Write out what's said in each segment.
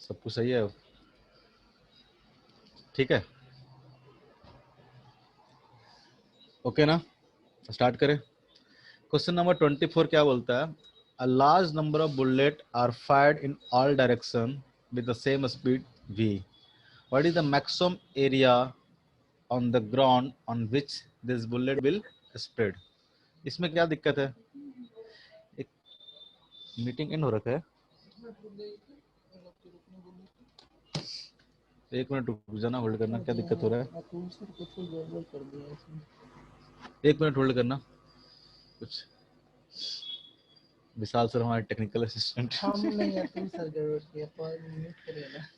सब कुछ सही है? ठीक है, ओके ना, स्टार्ट करें। क्वेश्चन नंबर 24 क्या बोलता है? A large number of bullet are fired in all direction with the same speed v. What is the maximum area on the ground on which this bullet will spread? इसमें क्या दिक्कत है? एक meeting and हो रखा है, 1 minute रुक जाना, होल्ड करना। क्या दिक्कत हो रहा है? 1 मिनट होल्ड करना। कुछ विशाल सर हमारे टेक्निकल असिस्टेंट। हम नहीं है, तुम सर जरूरत है, पर म्यूट करिए ना।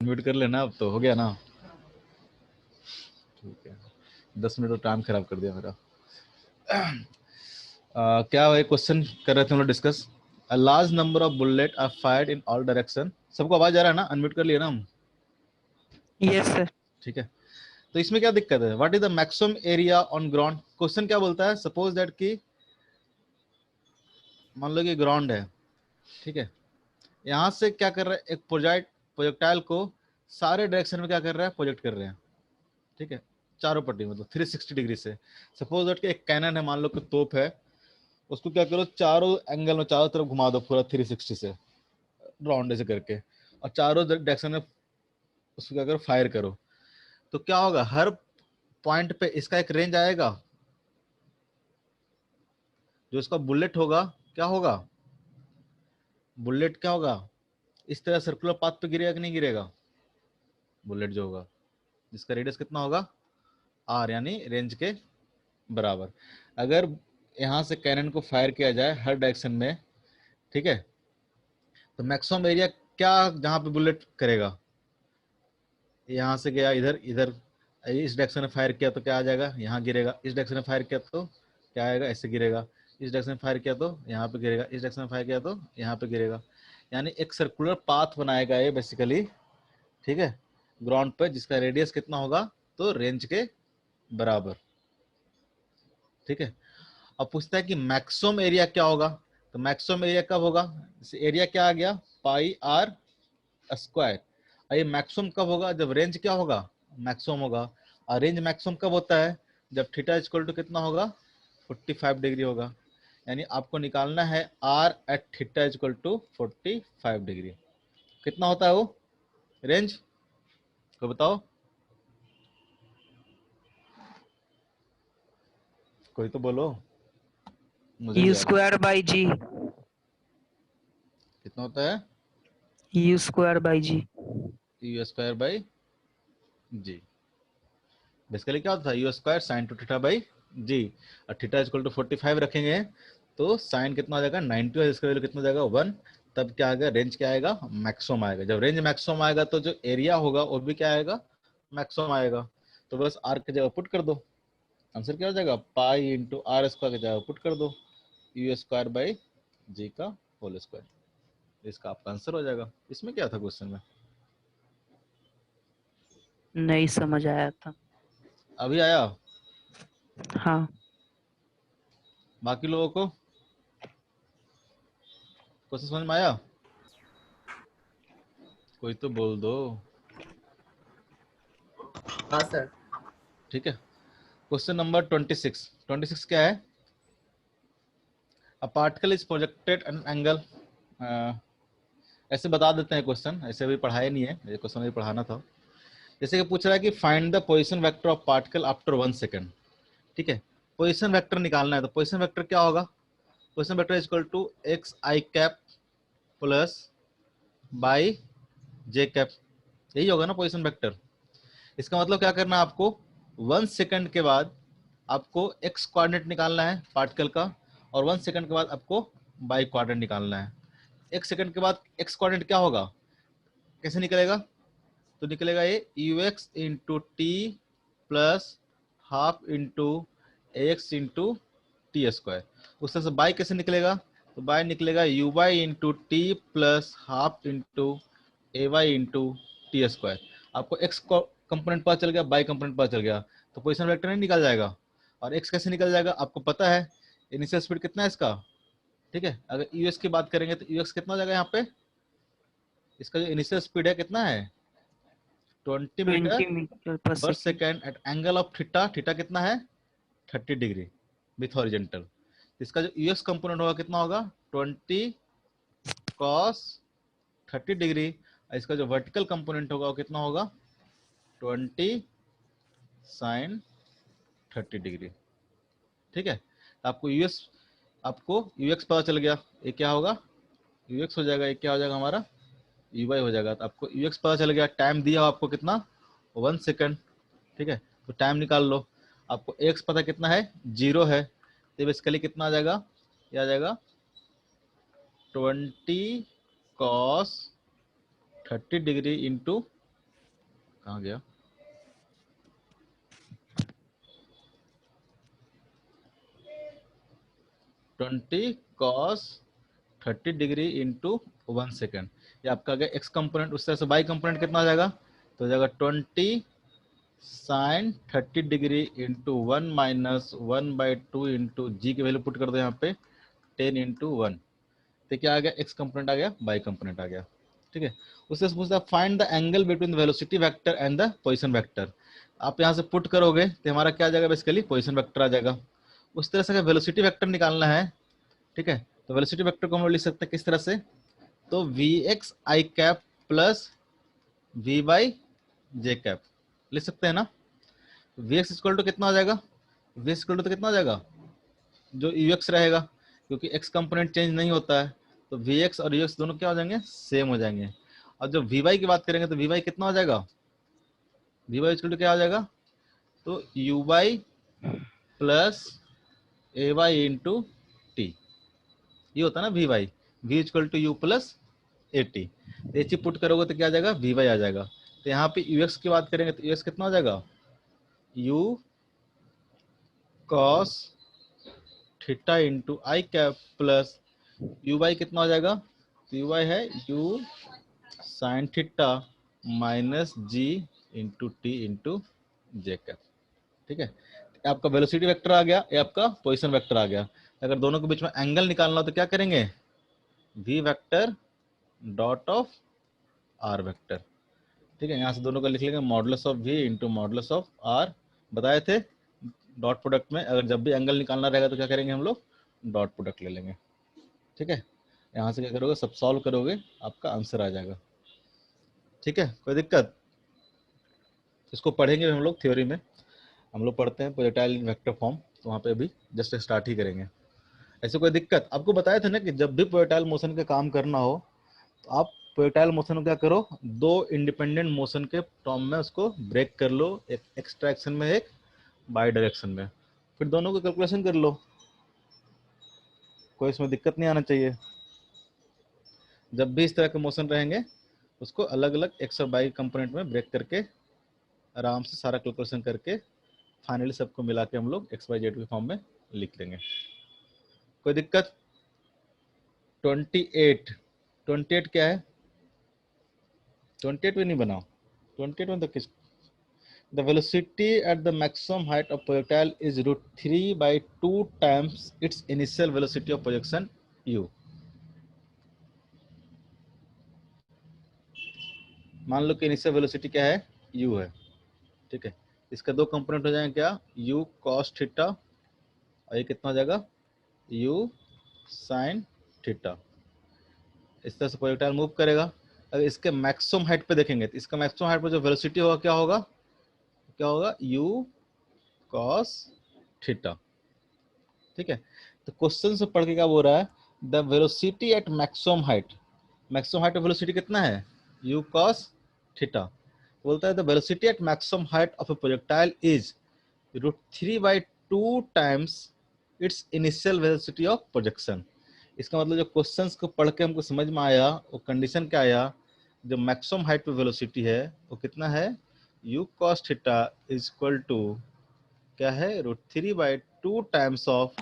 म्यूट कर लेना, अब तो हो गया ना। ठीक है, 10 मिनट तो टाइम खराब कर दिया मेरा। क्या है क्वेश्चन कर रहे थे हम लोग discuss? A large number of bullet are fired in all direction. सबको आवाज आ रहा है ना? अनम्यूट कर लिया ना हम? Yes sir. ठीक है, तो इसमें क्या दिक्कत है? What is the maximum area on ground? Question क्या बोलता है? सपोज दैट कि मान लो कि ग्राउंड है, ठीक है, यहाँ से क्या कर रहा है, एक प्रोजेक्टाइल को सारे डायरेक्शन में क्या कर रहा है, प्रोजेक्ट कर रहे हैं, ठीक है, चारों पट्टी, मतलब 360 डिग्री से। सपोज दैट कि एक कैनन है, मान लो कि तोप है, उसको क्या करो, चारों एंगल में चारों तरफ घुमा दो पूरा 360 से, राउंड ऐसे करके, और चारों डायरेक्शन में उसको क्या करो, फायर करो। तो क्या होगा, हर पॉइंट पे इसका एक रेंज आएगा, जो इसका बुलेट होगा क्या होगा, बुलेट क्या होगा, इस तरह सर्कुलर पाथ पे गिरेगा कि नहीं गिरेगा? बुलेट जो होगा, जिसका रेडियस कितना होगा, आर, यानी रेंज के बराबर। अगर यहाँ से कैनन को फायर किया जाए हर डायरेक्शन में, ठीक है, तो मैक्सिमम एरिया क्या जहाँ पे बुलेट करेगा, यहाँ से गया इधर, इधर इस डायरेक्शन में फायर किया तो क्या आ जाएगा, यहाँ गिरेगा। इस डायरेक्शन में फायर किया तो क्या आएगा, ऐसे गिरेगा। इस डायरेक्शन में फायर किया तो यहाँ पे गिरेगा। इस डायरेक्शन में फायर किया तो यहाँ पे गिरेगा। यानी एक सर्कुलर पाथ बनाएगा ये बेसिकली, ठीक है, ग्राउंड पे, जिसका रेडियस कितना होगा, तो रेंज के बराबर, ठीक है। अब पूछता है कि मैक्सिमम एरिया क्या होगा, तो मैक्सिमम एरिया कब होगा, एरिया क्या आ गया, पाई आर स्क्वायर। ये मैक्सिमम कब होगा, जब रेंज क्या होगा, मैक्सिमम होगा। और रेंज मैक्सिमम कब होता है, जब थीटा इक्वल टू कितना होगा, 45 डिग्री होगा। यानी आपको निकालना है R at theta equal to 45 degree. कितना होता है वो रेंज, को बताओ, कोई तो बोलो, मुझे भी यू याद है। Square by g. कितना होता है, u square by g. U square by g. Basically क्या होता है, u square sine two theta by g. और थीटा इक्वल टू 45 रखेंगे तो साइन कितना हो जाएगा, 90, और इसका वैल्यू कितना हो जाएगा, 1। तब क्या आएगा, रेंज क्या आएगा, मैक्सिमम आएगा। जब रेंज मैक्सिमम आएगा तो जो एरिया होगा वो भी क्या आएगा, मैक्सिमम आएगा। तो बस आर की जगह पुट कर दो, आंसर क्या हो जाएगा, पाई इंटू आर स्क्वायर की जगह पुट कर दो, यू स्क्वायर बाई जी का होल स्क्वायर। इसका आपका आंसर हो जाएगा। इसमें क्या था क्वेश्चन में? नहीं समझ आया था। अभी आया? हाँ बाकी लोगों को क्वेश्चन समझ में आया? कोई तो बोल दो। हाँ सर। ठीक है, क्वेश्चन नंबर 26 क्या है, a particle is projected an angle. ऐसे बता देते हैं क्वेश्चन, ऐसे अभी पढ़ाया नहीं है, ये क्वेश्चन अभी पढ़ाना था। जैसे कि पूछ रहा है कि find the position vector of particle after 1 second. ठीक है, पोजीशन वेक्टर निकालना है, तो पोजीशन वेक्टर क्या होगा, position vector is equal to x i cap plus y j cap, यही होगा ना पोजीशन वेक्टर। इसका मतलब क्या करना है आपको, 1 सेकंड के बाद आपको x कोऑर्डिनेट निकालना है पार्टिकल का, और 1 सेकंड के बाद आपको y कोऑर्डिनेट निकालना है। 1 सेकंड के बाद x कोऑर्डिनेट क्या होगा, कैसे निकलेगा, तो निकलेगा ये ux into t plus half into x into t square. उस तरह से बाय कैसे निकलेगा, तो बाय निकलेगा u y into t plus half into a y into t square. आपको एक्स कंपोनेंट पता चल गया, बाय कंपोनेंट पता चल गया, तो पोजीशन वेक्टर नहीं निकल जाएगा। और एक्स कैसे निकल जाएगा, आपको पता है इनिशियल स्पीड कितना है इसका, ठीक है। अगर यूएक्स की बात करेंगे तो यूएक्स कितना हो जाएगा यहाँ पे, इसका जो इनिशियल स्पीड है कितना है 20 metre 20 metre per per second. Second at angle of theta, theta कितना है 30 डिग्री विथ हॉरिजेंटल। इसका जो यूएक्स कंपोनेंट होगा कितना होगा 20 कॉस 30 डिग्री, इसका जो वर्टिकल कंपोनेंट होगा वो कितना होगा 20 साइन 30 डिग्री, ठीक है। तो आपको यूएक्स पता चल गया, ये क्या होगा यूएक्स हो जाएगा, ये क्या हो जाएगा हमारा यूवाई हो जाएगा। तो आपको यूएक्स पता चल गया, टाइम दिया हो आपको कितना 1 सेकंड, ठीक है। तो टाइम निकाल लो, आपको एक्स पता कितना है 0 है, तो बेसिकली कितना आ जाएगा, ये आ जाएगा 20 कॉस 30 डिग्री इंटू, कहाँ गया 20 कॉस 30 डिग्री इंटू 1 सेकेंड। ये आपका आ गया एक्स कंपोनेंट। उस तरह से वाई कंपोनेंट कितना आ जाएगा, तो हो जाएगा 20 sine 30 degree into 1 minus 1/2 into g की वैल्यू पुट कर दो यहाँ पे 10 इंटू 1, तो क्या आ गया एक्स कंपोनेंट आ गया, वाई कंपोनेंट आ गया, ठीक है। उससे पूछता है find the angle between the velocity vector and the position vector. आप यहाँ से पुट करोगे तो हमारा क्या आ जाएगा, बेसिकली पोजीशन वेक्टर आ जाएगा। उस तरह से अगर वेलोसिटी वेक्टर निकालना है, ठीक है, तो वेलोसिटी वेक्टर को हम लोग लिख सकते हैं किस तरह से, तो v x i cap plus v y j cap लिख सकते हैं ना। वी एक्स इक्वल टू कितना हो जाएगा, वी एक्स इक्वल टू तो कितना हो जाएगा, जो यू एक्स रहेगा, क्योंकि एक्स कंपोनेंट चेंज नहीं होता है, तो वी एक्स और यू एक्स दोनों क्या हो जाएंगे, सेम हो जाएंगे। और जब वी वाई की बात करेंगे तो वी वाई कितना हो जाएगा, वी वाई इक्वल टू क्या हो जाएगा, तो u y plus a y into t, ये होता है ना v y, v equal to u plus a t. ये चीज पुट करोगे तो क्या आ जाएगा, वी वाई आ जाएगा। तो यहाँ पे यू एक्स की बात करेंगे तो यू एक्स कितना हो जाएगा, u cos theta into i cap plus u y कितना हो जाएगा, तो यू वाई है u sine theta minus g into t into j cap, ठीक है। आपका वेलोसिटी वेक्टर आ गया, ये आपका पोजीशन वेक्टर आ गया। अगर दोनों के बीच में एंगल निकालना हो तो क्या करेंगे, v vector dot of r vector, ठीक है। यहाँ से दोनों का लिख लेंगे modulus of v into modulus of r. बताए थे डॉट प्रोडक्ट में अगर जब भी एंगल निकालना रहेगा तो क्या करेंगे हम लोग, डॉट प्रोडक्ट ले लेंगे, ठीक है। यहाँ से क्या करोगे, सब सॉल्व करोगे आपका आंसर आ जाएगा, ठीक है। कोई दिक्कत, इसको पढ़ेंगे हम लोग थ्योरी में, हम लोग पढ़ते हैं प्रोजेक्टाइल वेक्टर फॉर्म, तो वहाँ पे अभी जस्ट स्टार्ट ही करेंगे। ऐसे कोई दिक्कत, आपको बताया था ना कि जब भी प्रोजेक्टाइल मोशन का काम करना हो तो आप प्रोजेक्टाइल मोशन को क्या करो, दो इंडिपेंडेंट मोशन के टर्म में उसको ब्रेक कर लो, एक एक्स डायरेक्शन में एक बाई डायरेक्शन में, फिर दोनों को कैलकुलेशन कर लो, कोई इसमें दिक्कत नहीं आना चाहिए। जब भी इस तरह के मोशन रहेंगे उसको अलग अलग एक्स और बाई कंपोनेंट में ब्रेक करके आराम से सारा कैलकुलेशन करके फाइनली सबको मिला के हम लोग एक्स वाई जेड के फॉर्म में लिख लेंगे। कोई दिक्कत, 28 क्या है, 28 भी नहीं बनाओ, 28 में तो किस, the velocity at the maximum height of projectile is √3/2 times its initial velocity of projection u। मान लो कि इनिशियल वेलोसिटी क्या है u है, ठीक है। इसका दो कंपोनेंट हो जाएंगे क्या, u cos थीटा और ये कितना हो जाएगा u sin थीटा। इस तरह से प्रोजेक्टाइल मूव करेगा। अगर इसके मैक्सिमम हाइट पे देखेंगे तो इसका मैक्सिमम हाइट पे जो वेलोसिटी होगा क्या होगा, क्या होगा u cos थीटा, ठीक है। तो क्वेश्चन से पढ़ के क्या बोल रहा है, the velocity at maximum height of velocity कितना है u cos थीटा। बोलता है the velocity at maximum height of A projectile is √3/2 2 times it's initial velocity of projection. इसका मतलब जो क्वेश्चंस को पढ़ के हमको समझ में आया, वो कंडीशन क्या आया, जो मैक्सिमम हाइट पे वेलोसिटी है वो कितना है, u cos theta is equal to क्या है, √3/2 times of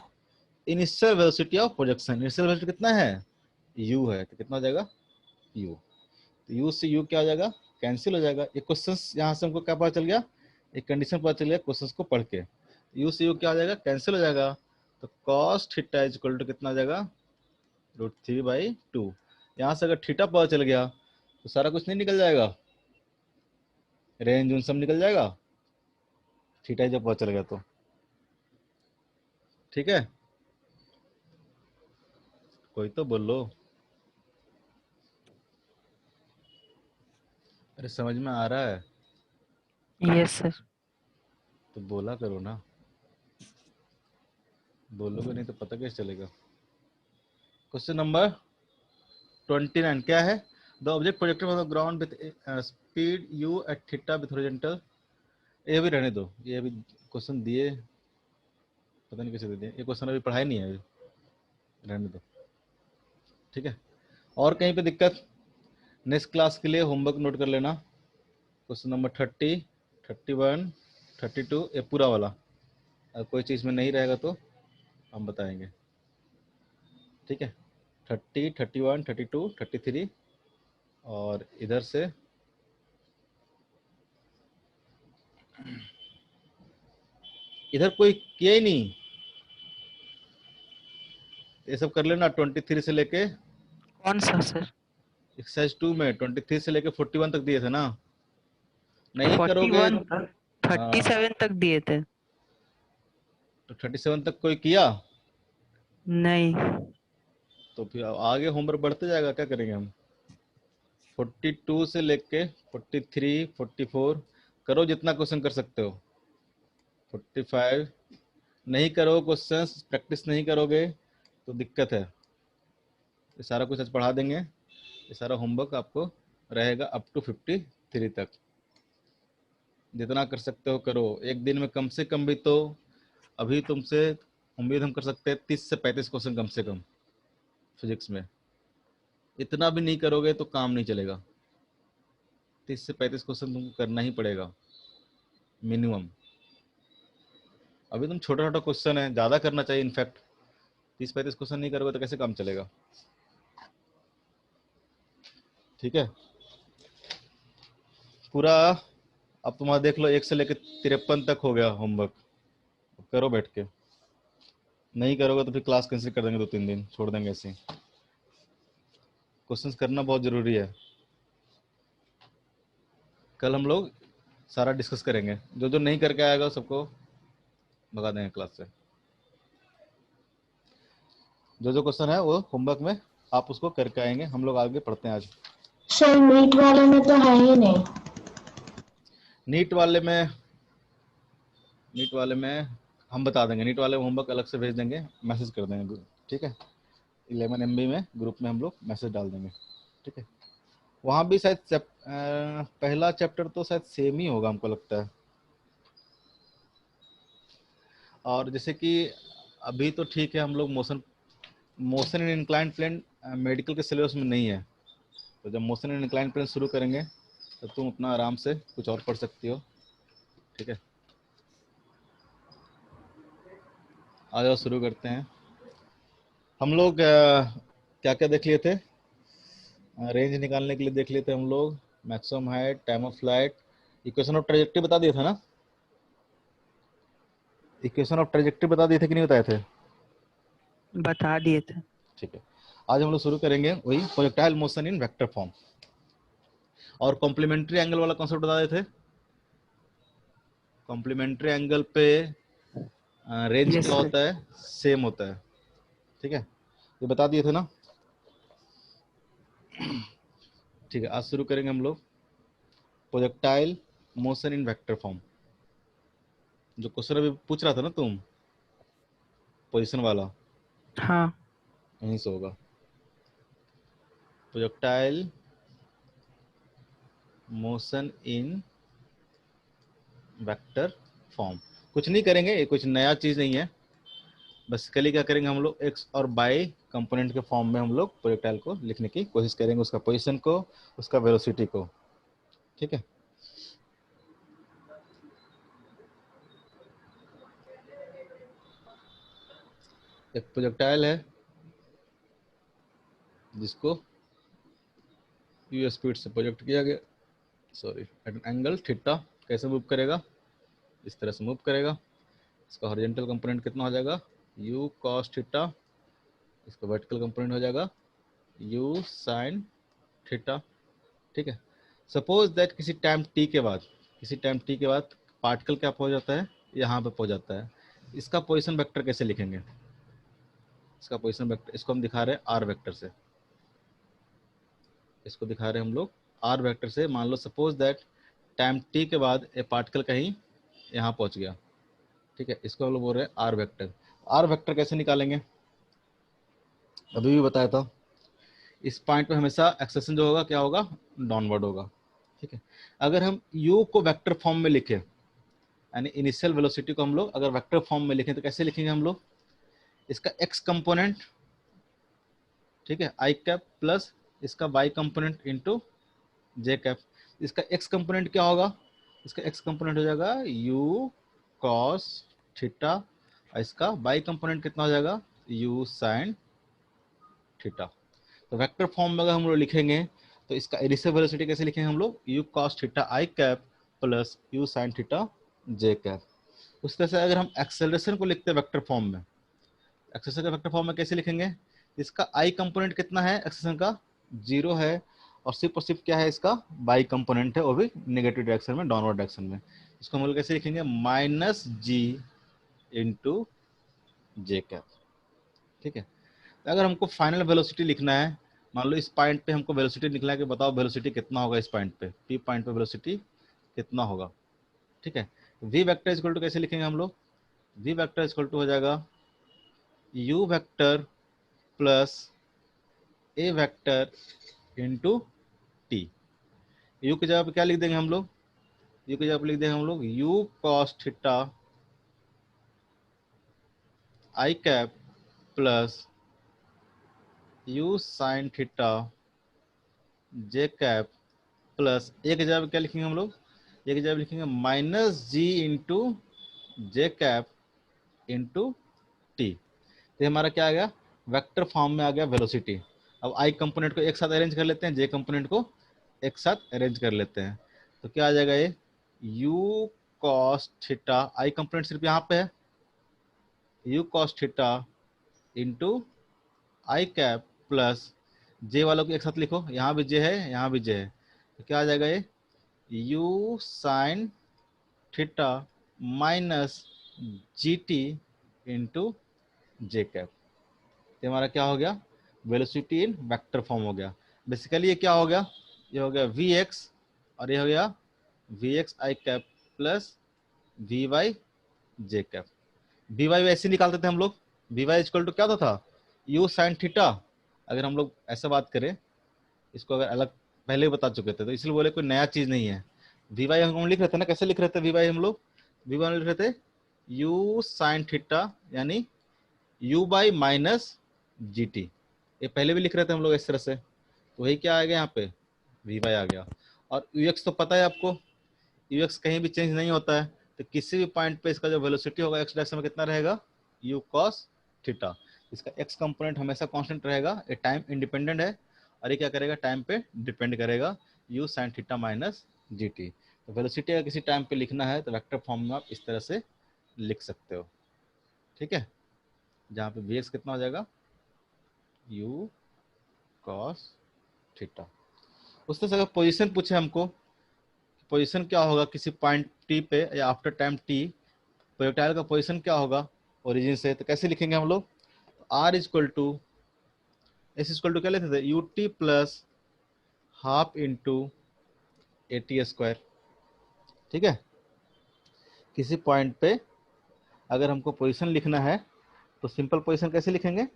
initial velocity of projection. Initial velocity कितना है, u है, तो कितना हो जाएगा u। तो u से u क्या हो जाएगा, कैंसिल हो जाएगा। ये क्वेश्चंस यहाँ से हमको क्या पता चल गया, एक कंडीशन पता चल गया क्वेश्चंस को पढ़ के। u से u क्या हो जाएगा, कैंसिल हो जाएगा। तो cos theta is equal to कितना हो जाएगा, √3/2। यहाँ से अगर थीटा पता चल गया तो सारा कुछ नहीं निकल जाएगा, रेंज उन सब निकल जाएगा, थीटा जब पता चल गया तो। ठीक है, कोई तो बोलो। अरे समझ में आ रहा है यस सर। तो बोला करो ना, बोलोगे नहीं तो पता कैसे चलेगा। क्वेश्चन नंबर 29 क्या है, the object projected from the ground with speed u at theta with horizontal. ये भी रहने दो, ये अभी क्वेश्चन दिए, पता नहीं कैसे दे दिए, ये क्वेश्चन अभी पढ़ाई नहीं है, अभी रहने दो। ठीक है, और कहीं पे दिक्कत, नेक्स्ट क्लास के लिए होमवर्क नोट कर लेना। क्वेश्चन नंबर 30, 31, 32, ये पूरा वाला। अगर कोई चीज़ में नहीं रहेगा तो हम बताएंगे। ठीक है, 30, 31, 32, 33 और इधर से इधर कोई किया ही नहीं, ये सब कर लेना। 23 से लेके कौन सा सर? एक्सरसाइज 2 में 23 से लेके 41 तक दिए थे ना, नहीं करोगे 41 तक, 37 तक दिए थे। तो 37 तक कोई किया नहीं। तो फिर आगे होमवर्क बढ़ते जाएगा, क्या करेंगे हम। 42 से लेके 43, 44 करो, जितना क्वेश्चन कर सकते हो। 45 नहीं करो क्वेश्चंस, प्रैक्टिस नहीं करोगे तो दिक्कत है। ये सारा कुछ आज पढ़ा देंगे, ये सारा होमवर्क आपको रहेगा अप टू 53 तक। जितना कर सकते हो करो, एक दिन में कम से कम भी तो, अभी तुमसे उम्मीद हम कर सकते हैं 30 से 35 क्वेश्चन कम से कम फिजिक्स में। इतना भी नहीं करोगे तो काम नहीं चलेगा, 30 से 35 क्वेश्चन तुमको करना ही पड़ेगा मिनिमम। अभी तुम छोटा छोटा क्वेश्चन है, ज़्यादा करना चाहिए इनफैक्ट। 30-35 क्वेश्चन नहीं करोगे तो कैसे काम चलेगा। ठीक है, पूरा अब तुम्हारा देख लो 1 से लेकर 53 तक हो गया होमवर्क, करो बैठ के। नहीं करोगे तो फिर क्लास कैंसिल कर देंगे, 2-3 दिन छोड़ देंगे ऐसे ही। क्वेश्चंस करना बहुत जरूरी है। कल हम लोग सारा डिस्कस करेंगे, जो जो नहीं करके आएगा सबको भगा देंगे क्लास से। जो जो क्वेश्चन है वो होमवर्क में आप उसको करके आएंगे, हम लोग आगे पढ़ते हैं आज। सर नीट वाले में तो है ही नहीं। नीट वाले में हम बता देंगे, नीट वाले होमवर्क अलग से भेज देंगे, मैसेज कर देंगे। ठीक है, 11 MB में ग्रुप में हम लोग मैसेज डाल देंगे। ठीक है, वहाँ भी शायद पहला चैप्टर तो शायद सेम ही होगा हमको लगता है। और जैसे कि अभी तो ठीक है, हम लोग motion in incline plane medical के सिलेबस में नहीं है, तो जब मोशन इन इंक्लाइन प्लेन शुरू करेंगे तो तुम अपना आराम से कुछ और पढ़ सकती हो। ठीक है, आ जाओ शुरू करते हैं। हम लोग क्या क्या देख लिए थे, रेंज निकालने के लिए देख लिए थे हम लोग, maximum height, time of flight, equation of trajectory बता दिए थे ना, इक्वेशन ऑफ ट्रेजेक्टरी बता दिए थे कि नहीं बताए थे। बता दिए थे। ठीक है, आज हम लोग शुरू करेंगे वही projectile motion in vector form. और कॉम्प्लीमेंट्री एंगल वाला कॉन्सेप्ट बता देते थे। कॉम्प्लीमेंट्री एंगल पे रेंज यस क्या सर। होता है, सेम होता है। ठीक है, ये बता दिए थे ना। ठीक है, आज शुरू करेंगे हम लोग projectile motion in vector form. जो क्वेश्चन अभी पूछ रहा था ना तुम, पोजीशन वाला, हाँ। यहीं से होगा। Projectile motion in vector form, कुछ नहीं करेंगे, ये कुछ नया चीज नहीं है। बेसिकली क्या करेंगे हम लोग, एक्स और बाई कंपोनेंट के फॉर्म में हम लोग प्रोजेक्टाइल को लिखने की कोशिश करेंगे, उसका पोजीशन को, उसका वेलोसिटी को। ठीक है, एक प्रोजेक्टाइल है जिसको यू स्पीड से प्रोजेक्ट किया गया, sorry, at an angle theta. कैसे मूव करेगा, इस तरह से मूव करेगा। इसका हॉरिजॉन्टल कंपोनेंट कितना हो जाएगा, u cos थीटा। इसका वर्टिकल कंपोनेंट हो जाएगा u sin थीटा। ठीक है, सपोज दैट किसी टाइम t के बाद, किसी टाइम t के बाद पार्टिकल क्या पहुंच जाता है, यहाँ पे पहुंच जाता है। इसका पोजीशन वेक्टर कैसे लिखेंगे, इसका पोजीशन वेक्टर, इसको हम दिखा रहे हैं आर वेक्टर से, इसको दिखा रहे हैं हम लोग आर वेक्टर से। मान लो सपोज दैट टाइम t के बाद ए पार्टिकल कहीं यहाँ पहुंच गया। ठीक है, इसको हम लोग बोल रहे हैं आर वेक्टर। आर वेक्टर कैसे निकालेंगे, अभी भी बताया था। इस पॉइंट पे हमेशा एक्सेशन जो होगा क्या होगा, डाउनवर्ड होगा। ठीक है, अगर हम u को वेक्टर फॉर्म में लिखें, यानी इनिशियल वेलोसिटी को हम लोग अगर वेक्टर फॉर्म में लिखें तो कैसे लिखेंगे हम लोग, इसका x कंपोनेंट, ठीक है, i कैप प्लस इसका y component into j cap. इसका x कंपोनेंट क्या होगा, इसका x कंपोनेंट हो जाएगा u cos थीटा, और इसका y कंपोनेंट कितना हो जाएगा, u sin थीटा। तो वेक्टर फॉर्म में अगर हम लोग लिखेंगे तो इसका इनिशियल वेलोसिटी कैसे लिखेंगे हम लोग, u cos theta i cap plus u sin theta j cap. उस तरह से अगर हम एक्सेलरेशन को लिखते हैं वेक्टर फॉर्म में, एक्सेलरेशन का वेक्टर फॉर्म में कैसे लिखेंगे, इसका i कंपोनेंट कितना है एक्सेलरेशन का, 0 है, और सिर्फ क्या है, इसका y कंपोनेंट है, वो भी नेगेटिव डायरेक्शन में, डाउनवर्ड डायरेक्शन में। इसको हम लोग कैसे लिखेंगे, minus g into j cap. ठीक है, अगर हमको फाइनल वेलोसिटी लिखना है, मान लो इस पॉइंट पे हमको वेलोसिटी निकला है कि बताओ वेलोसिटी कितना होगा इस पॉइंट पे, पी पॉइंट पे वेलोसिटी कितना होगा। ठीक है, वी वेक्टर इक्वल टू कैसे लिखेंगे हम लोग, वी वेक्टर इक्वल टू हो जाएगा you vector plus A vector into T. You की जगह पे क्या लिख देंगे हम लोग, यू की जगह पे लिख देंगे हम लोग you cos theta i cap plus you sine theta j cap plus एक जगह पे क्या लिखेंगे हम लोग, एक जगह पे लिखेंगे minus g into j cap into T. तो हमारा क्या आ गया, वेक्टर फॉर्म में आ गया वेलोसिटी। अब आई कंपोनेंट को एक साथ अरेंज कर लेते हैं, जे कंपोनेंट को एक साथ अरेंज कर लेते हैं, तो क्या आ जाएगा ये u cos थीटा, आई कंपोनेंट सिर्फ यहाँ पे है, u cos theta into i cap plus जे वालों को एक साथ लिखो, यहाँ भी जे है, यहाँ भी जे है, तो क्या आ जाएगा ये u sine theta minus g t into j cap. तो हमारा क्या हो गया, वेलोसिटी इन वेक्टर फॉर्म हो गया। बेसिकली ये क्या हो गया, ये हो गया वी एक्स, और ये हो गया v x i cap plus v y j cap. V y ऐसे निकालते थे हम लोग, वी वाई इक्वल टू क्या होता था, यू साइन थीटा। अगर हम लोग ऐसे बात करें, इसको अगर अलग पहले ही बता चुके थे, तो इसलिए बोले कोई नया चीज नहीं है। वी वाई हम लिख रहे थे ना, कैसे लिख रहे थे वी वाई हम लोग, वी वाई लिख रहे थे यू साइन थीटा यानी you by minus g T. ये पहले भी लिख रहे थे हम लोग इस तरह से, तो वही क्या आ गया यहाँ पे, वी वाई आ गया। और यू एक्स तो पता है आपको, यू एक्स कहीं भी चेंज नहीं होता है, तो किसी भी पॉइंट पे इसका जो वेलोसिटी होगा एक्स डायरेक्शन में कितना रहेगा, यू कॉस थीटा। इसका एक्स कंपोनेंट हमेशा कांस्टेंट रहेगा, ये टाइम इंडिपेंडेंट है, और ये क्या करेगा, टाइम पे डिपेंड करेगा, you sine theta minus g T. तो वेलोसिटी अगर किसी टाइम पे लिखना है तो वेक्टर फॉर्म में आप इस तरह से लिख सकते हो। ठीक है, जहाँ पे वी एक्स कितना हो जाएगा, यू कॉस थीटा। उस तरह से अगर पोजीशन पूछे हमको, पोजीशन क्या होगा किसी पॉइंट टी पे या आफ्टर टाइम टी, प्रोजेक्टाइल का पोजीशन क्या होगा ओरिजिन से, तो कैसे लिखेंगे हम लोग, r equal to s equal to क्या लेते थे, u t plus half into a t square. ठीक है, किसी पॉइंट पे अगर हमको पोजीशन लिखना है तो सिंपल पोजीशन कैसे लिखेंगे,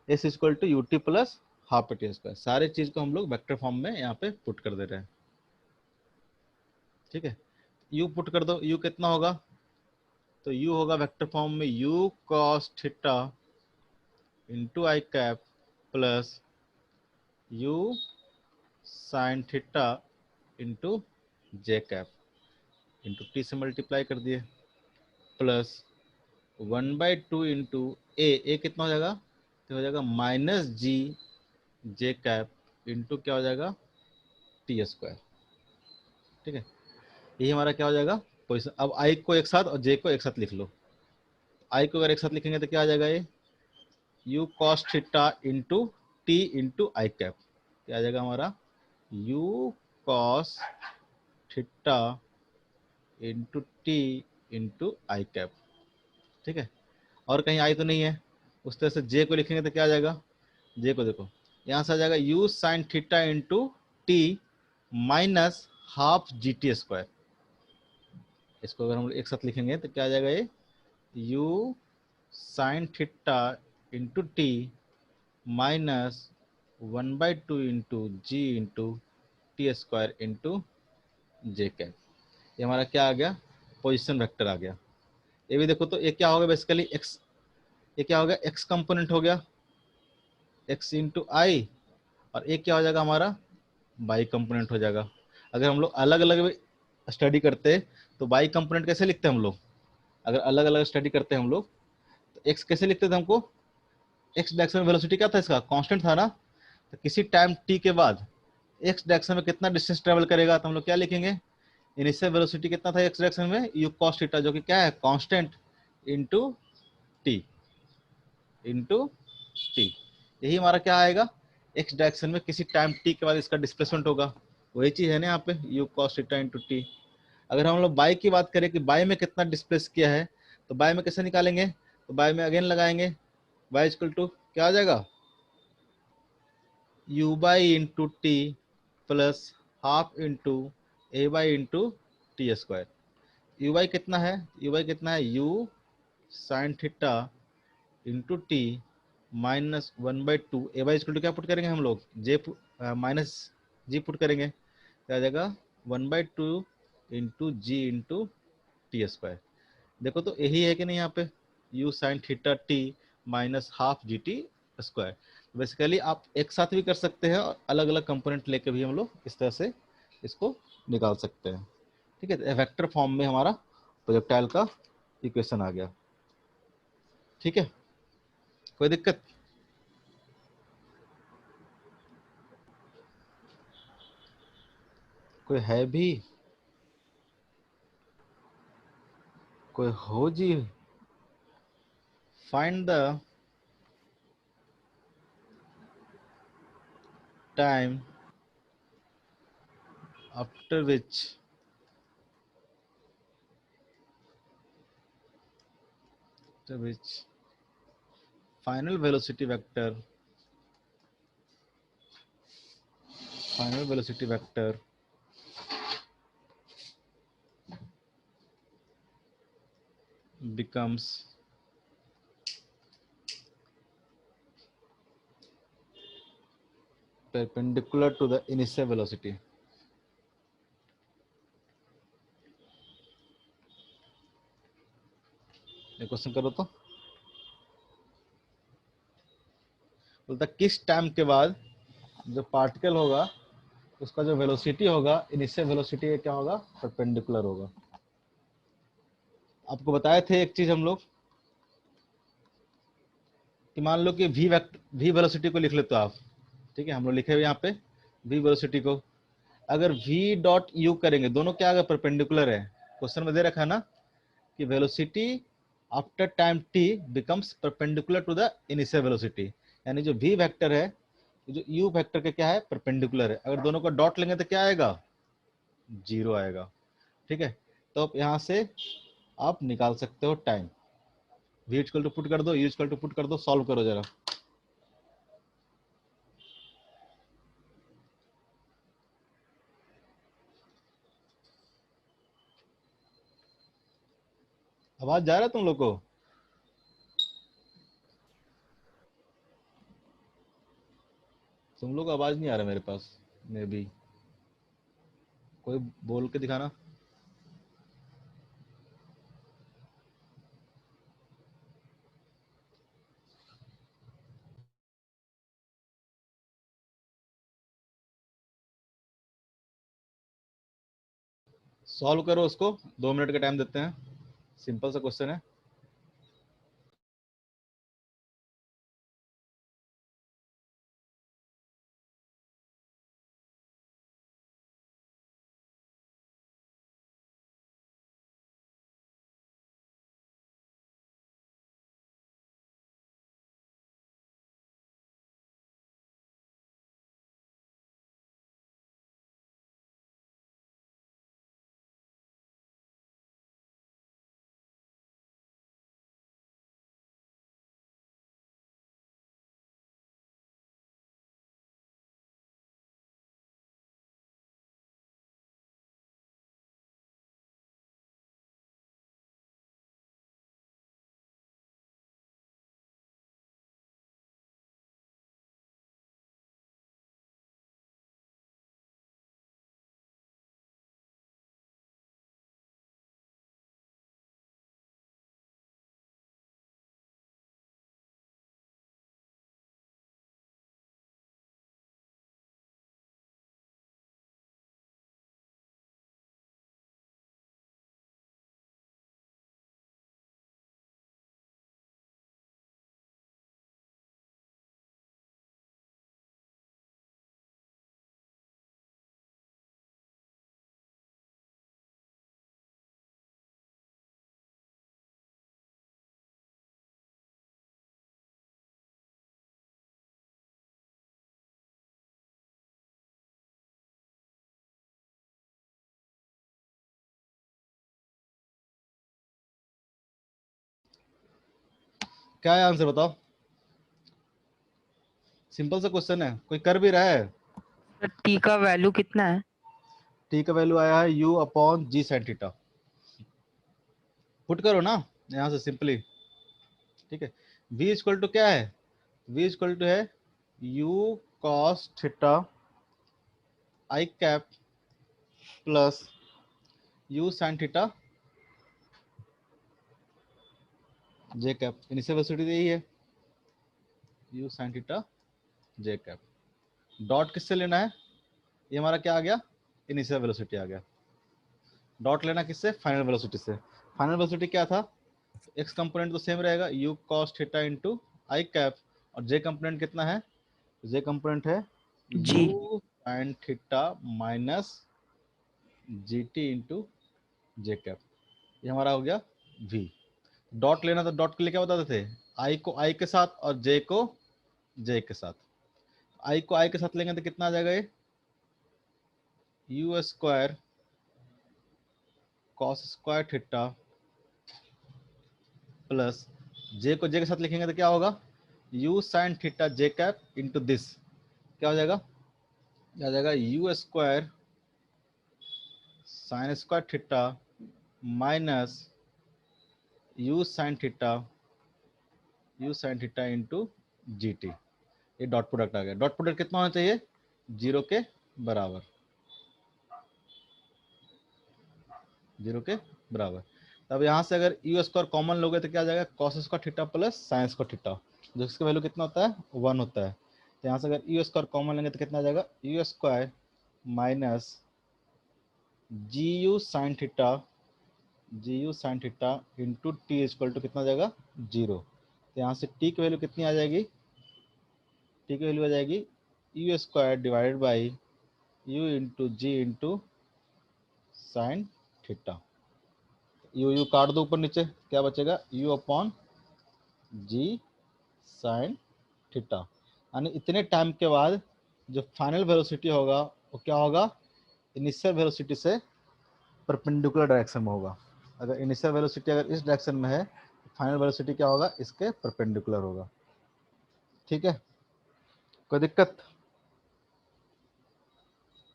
s equal to u t plus half a t square. सारे चीज को हम लोग वेक्टर फॉर्म में यहाँ पे पुट कर दे रहे हैं। ठीक है, यू पुट कर दो, यू कितना होगा, तो u होगा वेक्टर फॉर्म में u cos theta into i cap plus u sin theta into j cap into t से मल्टीप्लाई कर दिए प्लस 1/2 इंटू ए कितना हो जाएगा, तो हो जाएगा माइनस जी जे कैप इंटू क्या हो जाएगा टी स्क्वायर। ठीक है, यही हमारा क्या हो जाएगा पोजिशन। अब आई को एक साथ और जे को एक साथ लिख लो। आई को अगर एक साथ लिखेंगे तो क्या आ जाएगा, ये you cos theta into t into i cap, क्या आ जाएगा हमारा you cos theta into t into i cap. ठीक है, और कहीं आई तो नहीं है। उस तरह से जे को लिखेंगे तो क्या आ जाएगा, जे को देखो यहाँ से आ जाएगा you sine theta into t minus half G T square. इसको अगर हम एक साथ लिखेंगे तो क्या आ जाएगा, ये u sine theta into t minus 1/2 into g into t square into j cap. ये हमारा क्या आ गया, पोजिशन वेक्टर आ गया। ये भी देखो तो ये क्या होगा बेसिकली एक्स, ये क्या हो गया एक्स कंपोनेंट हो गया एक्स इंटू आई, और एक क्या हो जाएगा हमारा बाई कंपोनेंट हो जाएगा। अगर हम लोग अलग अलग स्टडी करते तो बाई कंपोनेंट कैसे लिखते हैं हम लोग, अगर अलग अलग स्टडी करते हैं हम लोग तो एक्स कैसे लिखते थे, हमको एक्स डायरेक्शन में वेलोसिटी क्या था, इसका कांस्टेंट था ना। तो किसी टाइम टी के बाद एक्स डायरेक्शन में कितना डिस्टेंस ट्रेवल करेगा, तो हम लोग क्या लिखेंगे, इनिशियल वेलोसिटी कितना था एक्स डायरेक्शन में यू कॉस थीटा, जो कि क्या है constant into t into T. यही हमारा क्या आएगा, एक्स डायरेक्शन में किसी टाइम टी के बाद इसका डिस्प्लेसमेंट होगा, वही चीज है ना यहाँ पे you cos theta into T. अगर हम लोग बाई की बात करें कि बाई में कितना डिस्प्लेस किया है, तो बाई में कैसे निकालेंगे, तो बाई में अगेन लगाएंगे y इक्वल टू क्या आ जाएगा u y into t plus half into a y into t square. U y कितना है, यू बाई कितना है u sine theta into t minus 1/2 a y equal to क्या पुट करेंगे हम लोग जे माइनस जी पुट करेंगे, क्या आ जाएगा 1/2 into g into t square. देखो तो यही है कि नहीं यहाँ पे u sine theta T minus half G T square. Basically आप एक साथ भी कर सकते हैं और अलग अलग कंपोनेंट लेके भी हम लोग इस तरह से इसको निकाल सकते हैं। ठीक है, वेक्टर फॉर्म में हमारा प्रोजेक्टाइल का इक्वेशन आ गया। ठीक है, कोई दिक्कत, कोई है भी, कोई हो जी। Find the time after which final velocity vector becomes perpendicular to the initial velocity। ये क्वेश्चन करो तो बोलता किस टाइम के बाद जो पार्टिकल होगा उसका जो वेलोसिटी होगा इनिशियल वेलोसिटी क्या होगा परपेंडिकुलर होगा। आपको बताए थे एक चीज हम लोग कि मान लो कि वी वेलोसिटी को लिख लेते हो आप। ठीक है, हम लोग लिखे हुए यहाँ पे वी वेलोसिटी को, अगर वी डॉट यू करेंगे दोनों क्या अगर परपेंडिकुलर है, क्वेश्चन में दे रखा है ना कि velocity after time t becomes perpendicular to the initial velocity, यानी जो वी वेक्टर है जो यू वेक्टर के क्या है परपेंडिकुलर है। अगर दोनों को डॉट लेंगे तो क्या आएगा, जीरो आएगा। ठीक है, तो अब यहाँ से आप निकाल सकते हो time, v equal to put कर दो, यू इक्वल टू पुट कर दो, सॉल्व करो जरा। आवाज जा रहा है तुम लोग को, तुम लोग आवाज नहीं आ रहा मेरे पास मे भी, कोई बोल के दिखाना। सॉल्व करो उसको, 2 मिनट का टाइम देते हैं, सिंपल सा क्वेश्चन है। क्या है आंसर बताओ, सिंपल सा क्वेश्चन है, कोई कर भी रहा है। सर टी का वैल्यू कितना है? टी का वैल्यू आया है u upon g sine theta. Put करो ना यहाँ से सिंपली, ठीक है। v इक्वल टू क्या है, v इक्वल टू है u cos theta i cap plus u sine theta j cap. Initial velocity यही है, u sine theta j cap. Dot किससे लेना है, ये हमारा क्या आ गया, इनिशियल वेलोसिटी आ गया। डॉट लेना किससे, फाइनल वेलोसिटी से। फाइनल वेलोसिटी क्या था, एक्स कंपोनेंट तो सेम रहेगा u cos theta into i cap, और जे कंपोनेंट कितना है, जे कंपोनेंट है जी। u sin theta minus g t into j cap. ये हमारा हो गया v। डॉट लेना तो डॉट के लिए क्या बताते थे, i को i के साथ और j को j के साथ। i को i के साथ लेंगे तो कितना आ जाएगा, ये u square cos square theta plus j को j के साथ लिखेंगे तो क्या होगा, u sine theta j cap into this, क्या हो जाएगा, आ जाएगा u square sine square theta minus u sine theta into G T. ये डॉट प्रोडक्ट आ गया। डॉट प्रोडक्ट कितना होना चाहिए, 0 के बराबर, 0 के बराबर। तब यहाँ से अगर यू स्क्वायर कॉमन लोगे तो क्या आ जाएगा, cos square theta plus sign square theta, जिसका वैल्यू कितना होता है, 1 होता है। तो यहाँ से अगर यू स्क्वायर कॉमन लेंगे तो कितना आ जाएगा, u square minus g u sine theta into t equal to कितना आ जाएगा, 0। तो यहाँ से टी की वैल्यू कितनी आ जाएगी, टी की वैल्यू आ जाएगी u square divided by u into g into sine theta. U काट दो ऊपर नीचे, क्या बचेगा, u upon g sine theta. यानी इतने टाइम के बाद जो फाइनल वेलोसिटी होगा वो क्या होगा, इनिशियल वेलोसिटी से परपेंडिकुलर डायरेक्शन में होगा। अगर इनिशियल वेलोसिटी अगर इस डायरेक्शन में है, फाइनल वेलोसिटी क्या होगा, इसके परपेंडिकुलर होगा। ठीक है, कोई दिक्कत,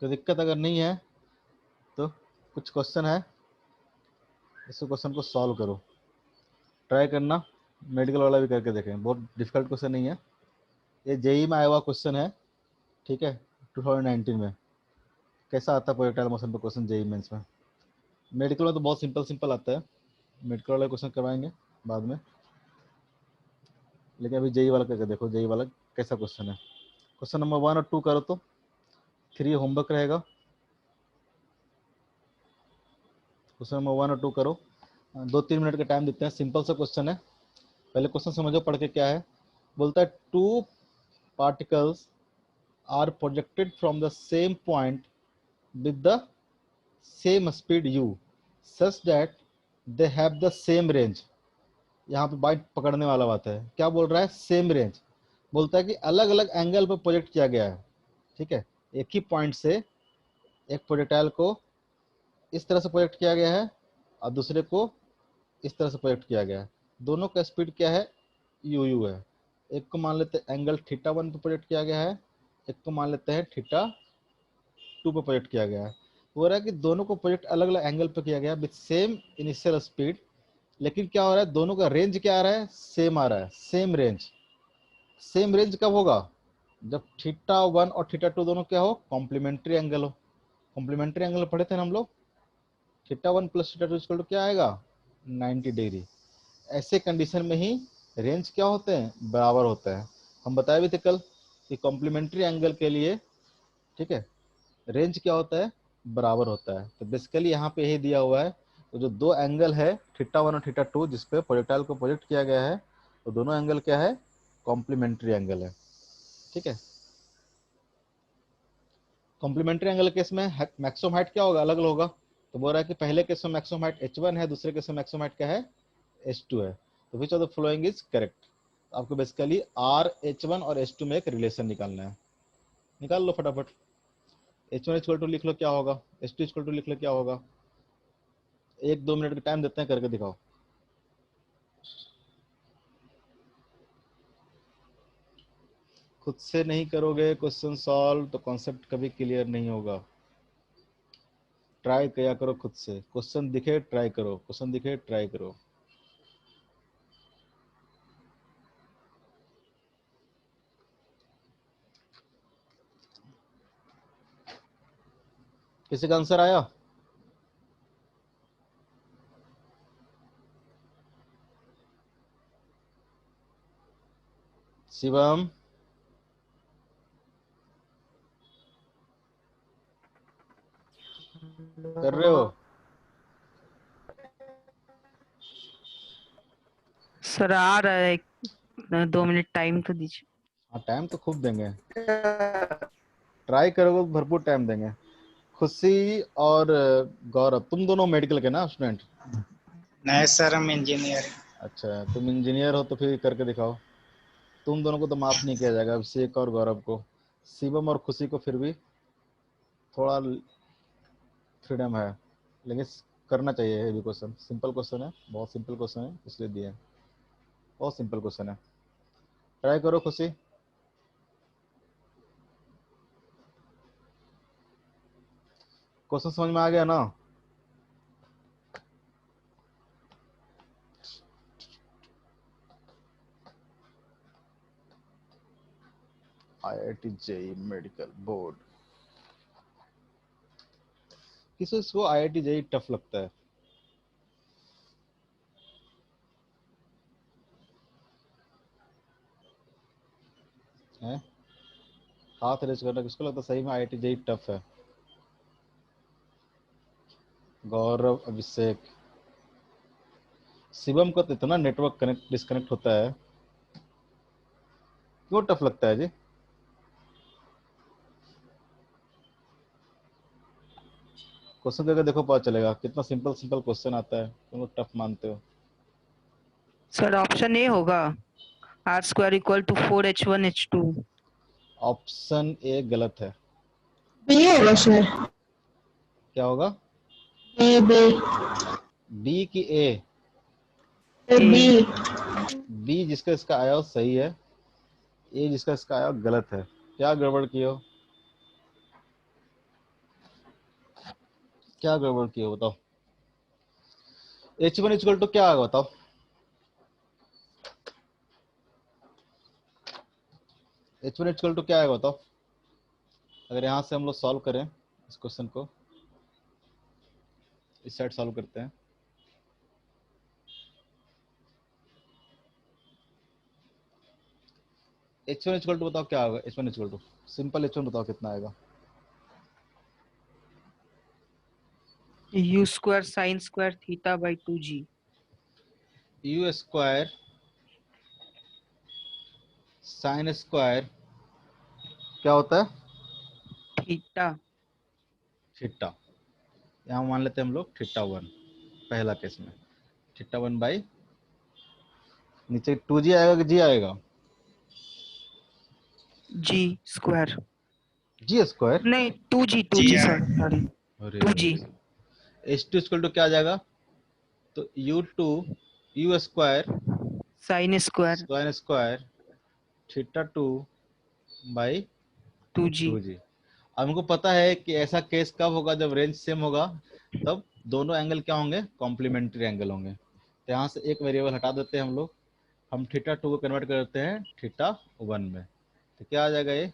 कोई दिक्कत अगर नहीं है तो कुछ क्वेश्चन है, इस क्वेश्चन को सॉल्व करो, ट्राई करना, मेडिकल वाला भी करके देखें, बहुत डिफिकल्ट क्वेश्चन नहीं है। ये जेई में आया हुआ क्वेश्चन है, ठीक है, 2019 में। कैसा आता है प्रोजेक्टाइल मोशन पे क्वेश्चन जेई मेंस में। मेडिकल में तो बहुत सिंपल सिंपल आता है, मेडिकल वाला क्वेश्चन करवाएंगे बाद में, लेकिन अभी जेई वाला करके देखो, जेई वाला कैसा क्वेश्चन है। क्वेश्चन नंबर 1 और 2 करो तो 3 होमवर्क रहेगा। क्वेश्चन नंबर 1 और 2 करो, 2-3 मिनट का टाइम देते हैं, सिंपल सा क्वेश्चन है। पहले क्वेश्चन समझो पढ़ के क्या है। बोलता है 2 particles are projected from the same point with the same speed u such that they have the same range. यहाँ पे बाइट पकड़ने वाला बात है, क्या बोल रहा है, सेम रेंज। बोलता है कि अलग अलग एंगल पर प्रोजेक्ट किया गया है, ठीक है। एक ही पॉइंट से एक प्रोजेक्टाइल को इस तरह से प्रोजेक्ट किया गया है और दूसरे को इस तरह से प्रोजेक्ट किया गया है। दोनों का स्पीड क्या है, u है। एक को मान लेते हैं एंगल θ1 पे प्रोजेक्ट किया गया है, एक को मान लेते हैं θ2 पे प्रोजेक्ट किया गया है। हो रहा है कि दोनों को प्रोजेक्ट अलग अलग एंगल पे किया गया विद सेम इनिशियल स्पीड, लेकिन क्या हो रहा है, दोनों का रेंज क्या आ रहा है, सेम आ रहा है, सेम रेंज। सेम रेंज कब होगा, जब θ1 और θ2 दोनों क्या हो, कॉम्प्लीमेंट्री एंगल हो। कॉम्प्लीमेंट्री एंगल पढ़े थे ना हम लोग, θ1 प्लस θ2 इक्वल टू क्या आएगा, 90 डिग्री। ऐसे कंडीशन में ही रेंज क्या होते हैं, बराबर होता है। हम बताए भी थे कल कि कॉम्प्लीमेंट्री एंगल के लिए, ठीक है, रेंज क्या होता है, बराबर होता है। तो बेसिकली यहाँ पे यही दिया हुआ है, तो जो दो एंगल है θ1 और θ2 जिसपे प्रोजेक्टाइल को प्रोजेक्ट किया गया है, तो दोनों एंगल क्या है, कॉम्प्लीमेंट्री एंगल है, ठीक है। कॉम्प्लीमेंट्री एंगल केस में मैक्सिमम हाइट क्या होगा, अलग अलग होगा। तो बोल रहा है कि पहले केस में मैक्सिमम हाइट h1 है, दूसरे केस में मैक्सिमम हाइट क्या है, h2 है। तो which of the following is correct. आपको बेसिकली r h1 और h2 में एक रिलेशन निकालना है, निकाल लो फटाफट। h1 इक्वल टू लिख लो क्या होगा, h2 इक्वल टू लिख लो क्या होगा। 1-2 मिनट का टाइम देते हैं, करके दिखाओ। खुद से नहीं करोगे क्वेश्चन सॉल्व तो कॉन्सेप्ट कभी क्लियर नहीं होगा। ट्राई किया करो खुद से, क्वेश्चन दिखे ट्राई करो, क्वेश्चन दिखे ट्राई करो। किसी का आंसर आया, शिवम कर रहे हो? सर आ रहा है, 2 मिनट टाइम तो दीजिए। हाँ टाइम तो खूब देंगे, ट्राई करोगे तो भरपूर टाइम देंगे। खुशी और गौरव, तुम दोनों मेडिकल के ना स्टूडेंट? नहीं सर, हम इंजीनियर। अच्छा, तुम इंजीनियर हो तो फिर करके दिखाओ। तुम दोनों को तो माफ नहीं किया जाएगा, अभिषेक और गौरव को। शिवम और खुशी को फिर भी थोड़ा फ्रीडम है, लेकिन करना चाहिए। ये भी क्वेश्चन सिंपल क्वेश्चन है, बहुत सिंपल क्वेश्चन है, इसलिए दिए हैं। बहुत सिंपल क्वेश्चन है, ट्राई करो खुशी। क्वेश्चन समझ में आ गया ना? IIT जेई मेडिकल बोर्ड, किसी को IIT जेई टफ लगता है? हैं? हाथ रेज करना, किसको लगता है सही में IIT जेई टफ है? गौरव, अभिषेक, शिवम को तो इतना नेटवर्क कनेक्ट डिस्कनेक्ट होता है, क्यों टफ लगता है जी? क्वेश्चन करके देखो, पता चलेगा कितना सिंपल सिंपल क्वेश्चन आता है, तुम लोग टफ मानते हो। सर ऑप्शन ए होगा, r² equal to 4h1h2। Option A गलत है। बी होगा सर, क्या होगा, बी बी बी की ए? बी। बी जिसका इसका आया हो सही है, ए जिसका इसका आया हो गलत है। क्या गड़बड़ की हो, क्या गड़बड़ की हो बताओ। h1 इक्वल टू क्या आएगा बताओ। h1 इक्वल टू क्या आएगा बताओ। अगर यहाँ से हम लोग सॉल्व करें इस क्वेश्चन को, इस साइड सॉल्व करते हैं। h1 इक्वल टू बताओ क्या होगा, h1 equal to simple h1 बताओ कितना आएगा। U square sin square theta by 2g. U square sine square क्या होता है? Theta theta. यहाँ मान लेते हैं हम लोग थीटा 1 पहला केस में, थीटा 1 बाई नीचे 2g आएगा कि जी आएगा? g स्क्वायर, जी स्क्वायर। नहीं 2g जी 2g आएगा। सॉरी सॉरी अरे 2g H two equal to क्या आ जाएगा? तो u square sin square sine square theta 2 by 2g 2g। अब हमको पता है कि ऐसा केस कब होगा, जब रेंज सेम होगा, तब दोनों एंगल क्या होंगे? कॉम्प्लीमेंट्री एंगल होंगे। तो यहाँ से एक वेरिएबल हटा देते हैं हम लोग, हम थीटा 2 को कन्वर्ट कर देते हैं थीटा 1 में। तो क्या आ जाएगा ये?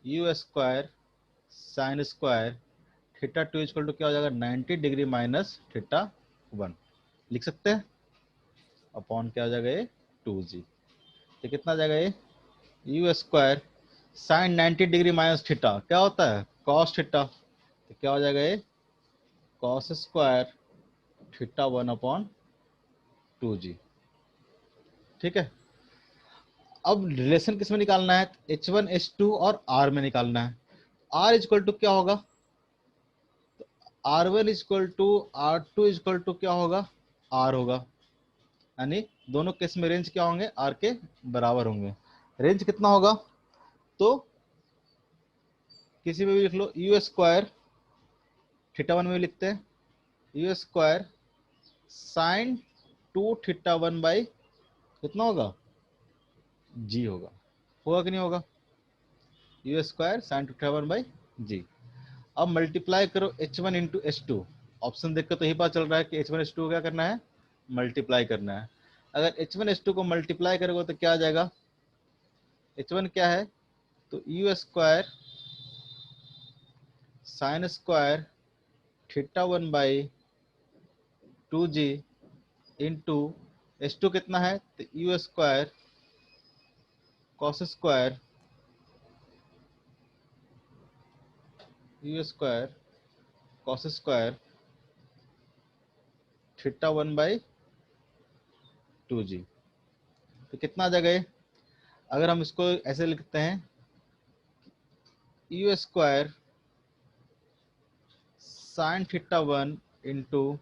U square sine square theta 2 equal to क्या हो जाएगा? 90 डिग्री माइनस थीटा 1 लिख सकते हैं, अपॉन क्या हो जाएगा? ये 2g। तो कितना आ जाएगा ये? U square sign 90 degree minus theta क्या होता है? Cos theta. तो क्या हो जाएगा ये? Cos square theta 1 upon 2g। ठीक है। अब रिलेशन किस में निकालना है? H1 H2 और R में निकालना है। R इक्वल टू क्या होगा? R1 equal to R2 equal to क्या होगा? R होगा, यानी दोनों केस में रेंज क्या होंगे? R के बराबर होंगे। रेंज कितना होगा? तो किसी में भी लिख लो, यू स्क्वायर थीटा 1 में भी लिखते हैं, you square sine 2 theta 1 by कितना होगा? जी होगा। होगा कि नहीं होगा? You square sine 2 theta 1 by जी। अब मल्टीप्लाई करो H1 one into h to. Option देखकर तो यही पता चल रहा है कि H1 H2 को क्या करना है? मल्टीप्लाई करना है। अगर H1 H2 को मल्टीप्लाई करोगे तो क्या आ जाएगा? H1 क्या है? तो u square sine square theta 1 by 2g into H2 कितना है? तो u square cos square you square cos square theta 1 by 2g। तो कितना आ जाएगा ये? अगर हम इसको ऐसे लिखते हैं, you square sine theta 1 into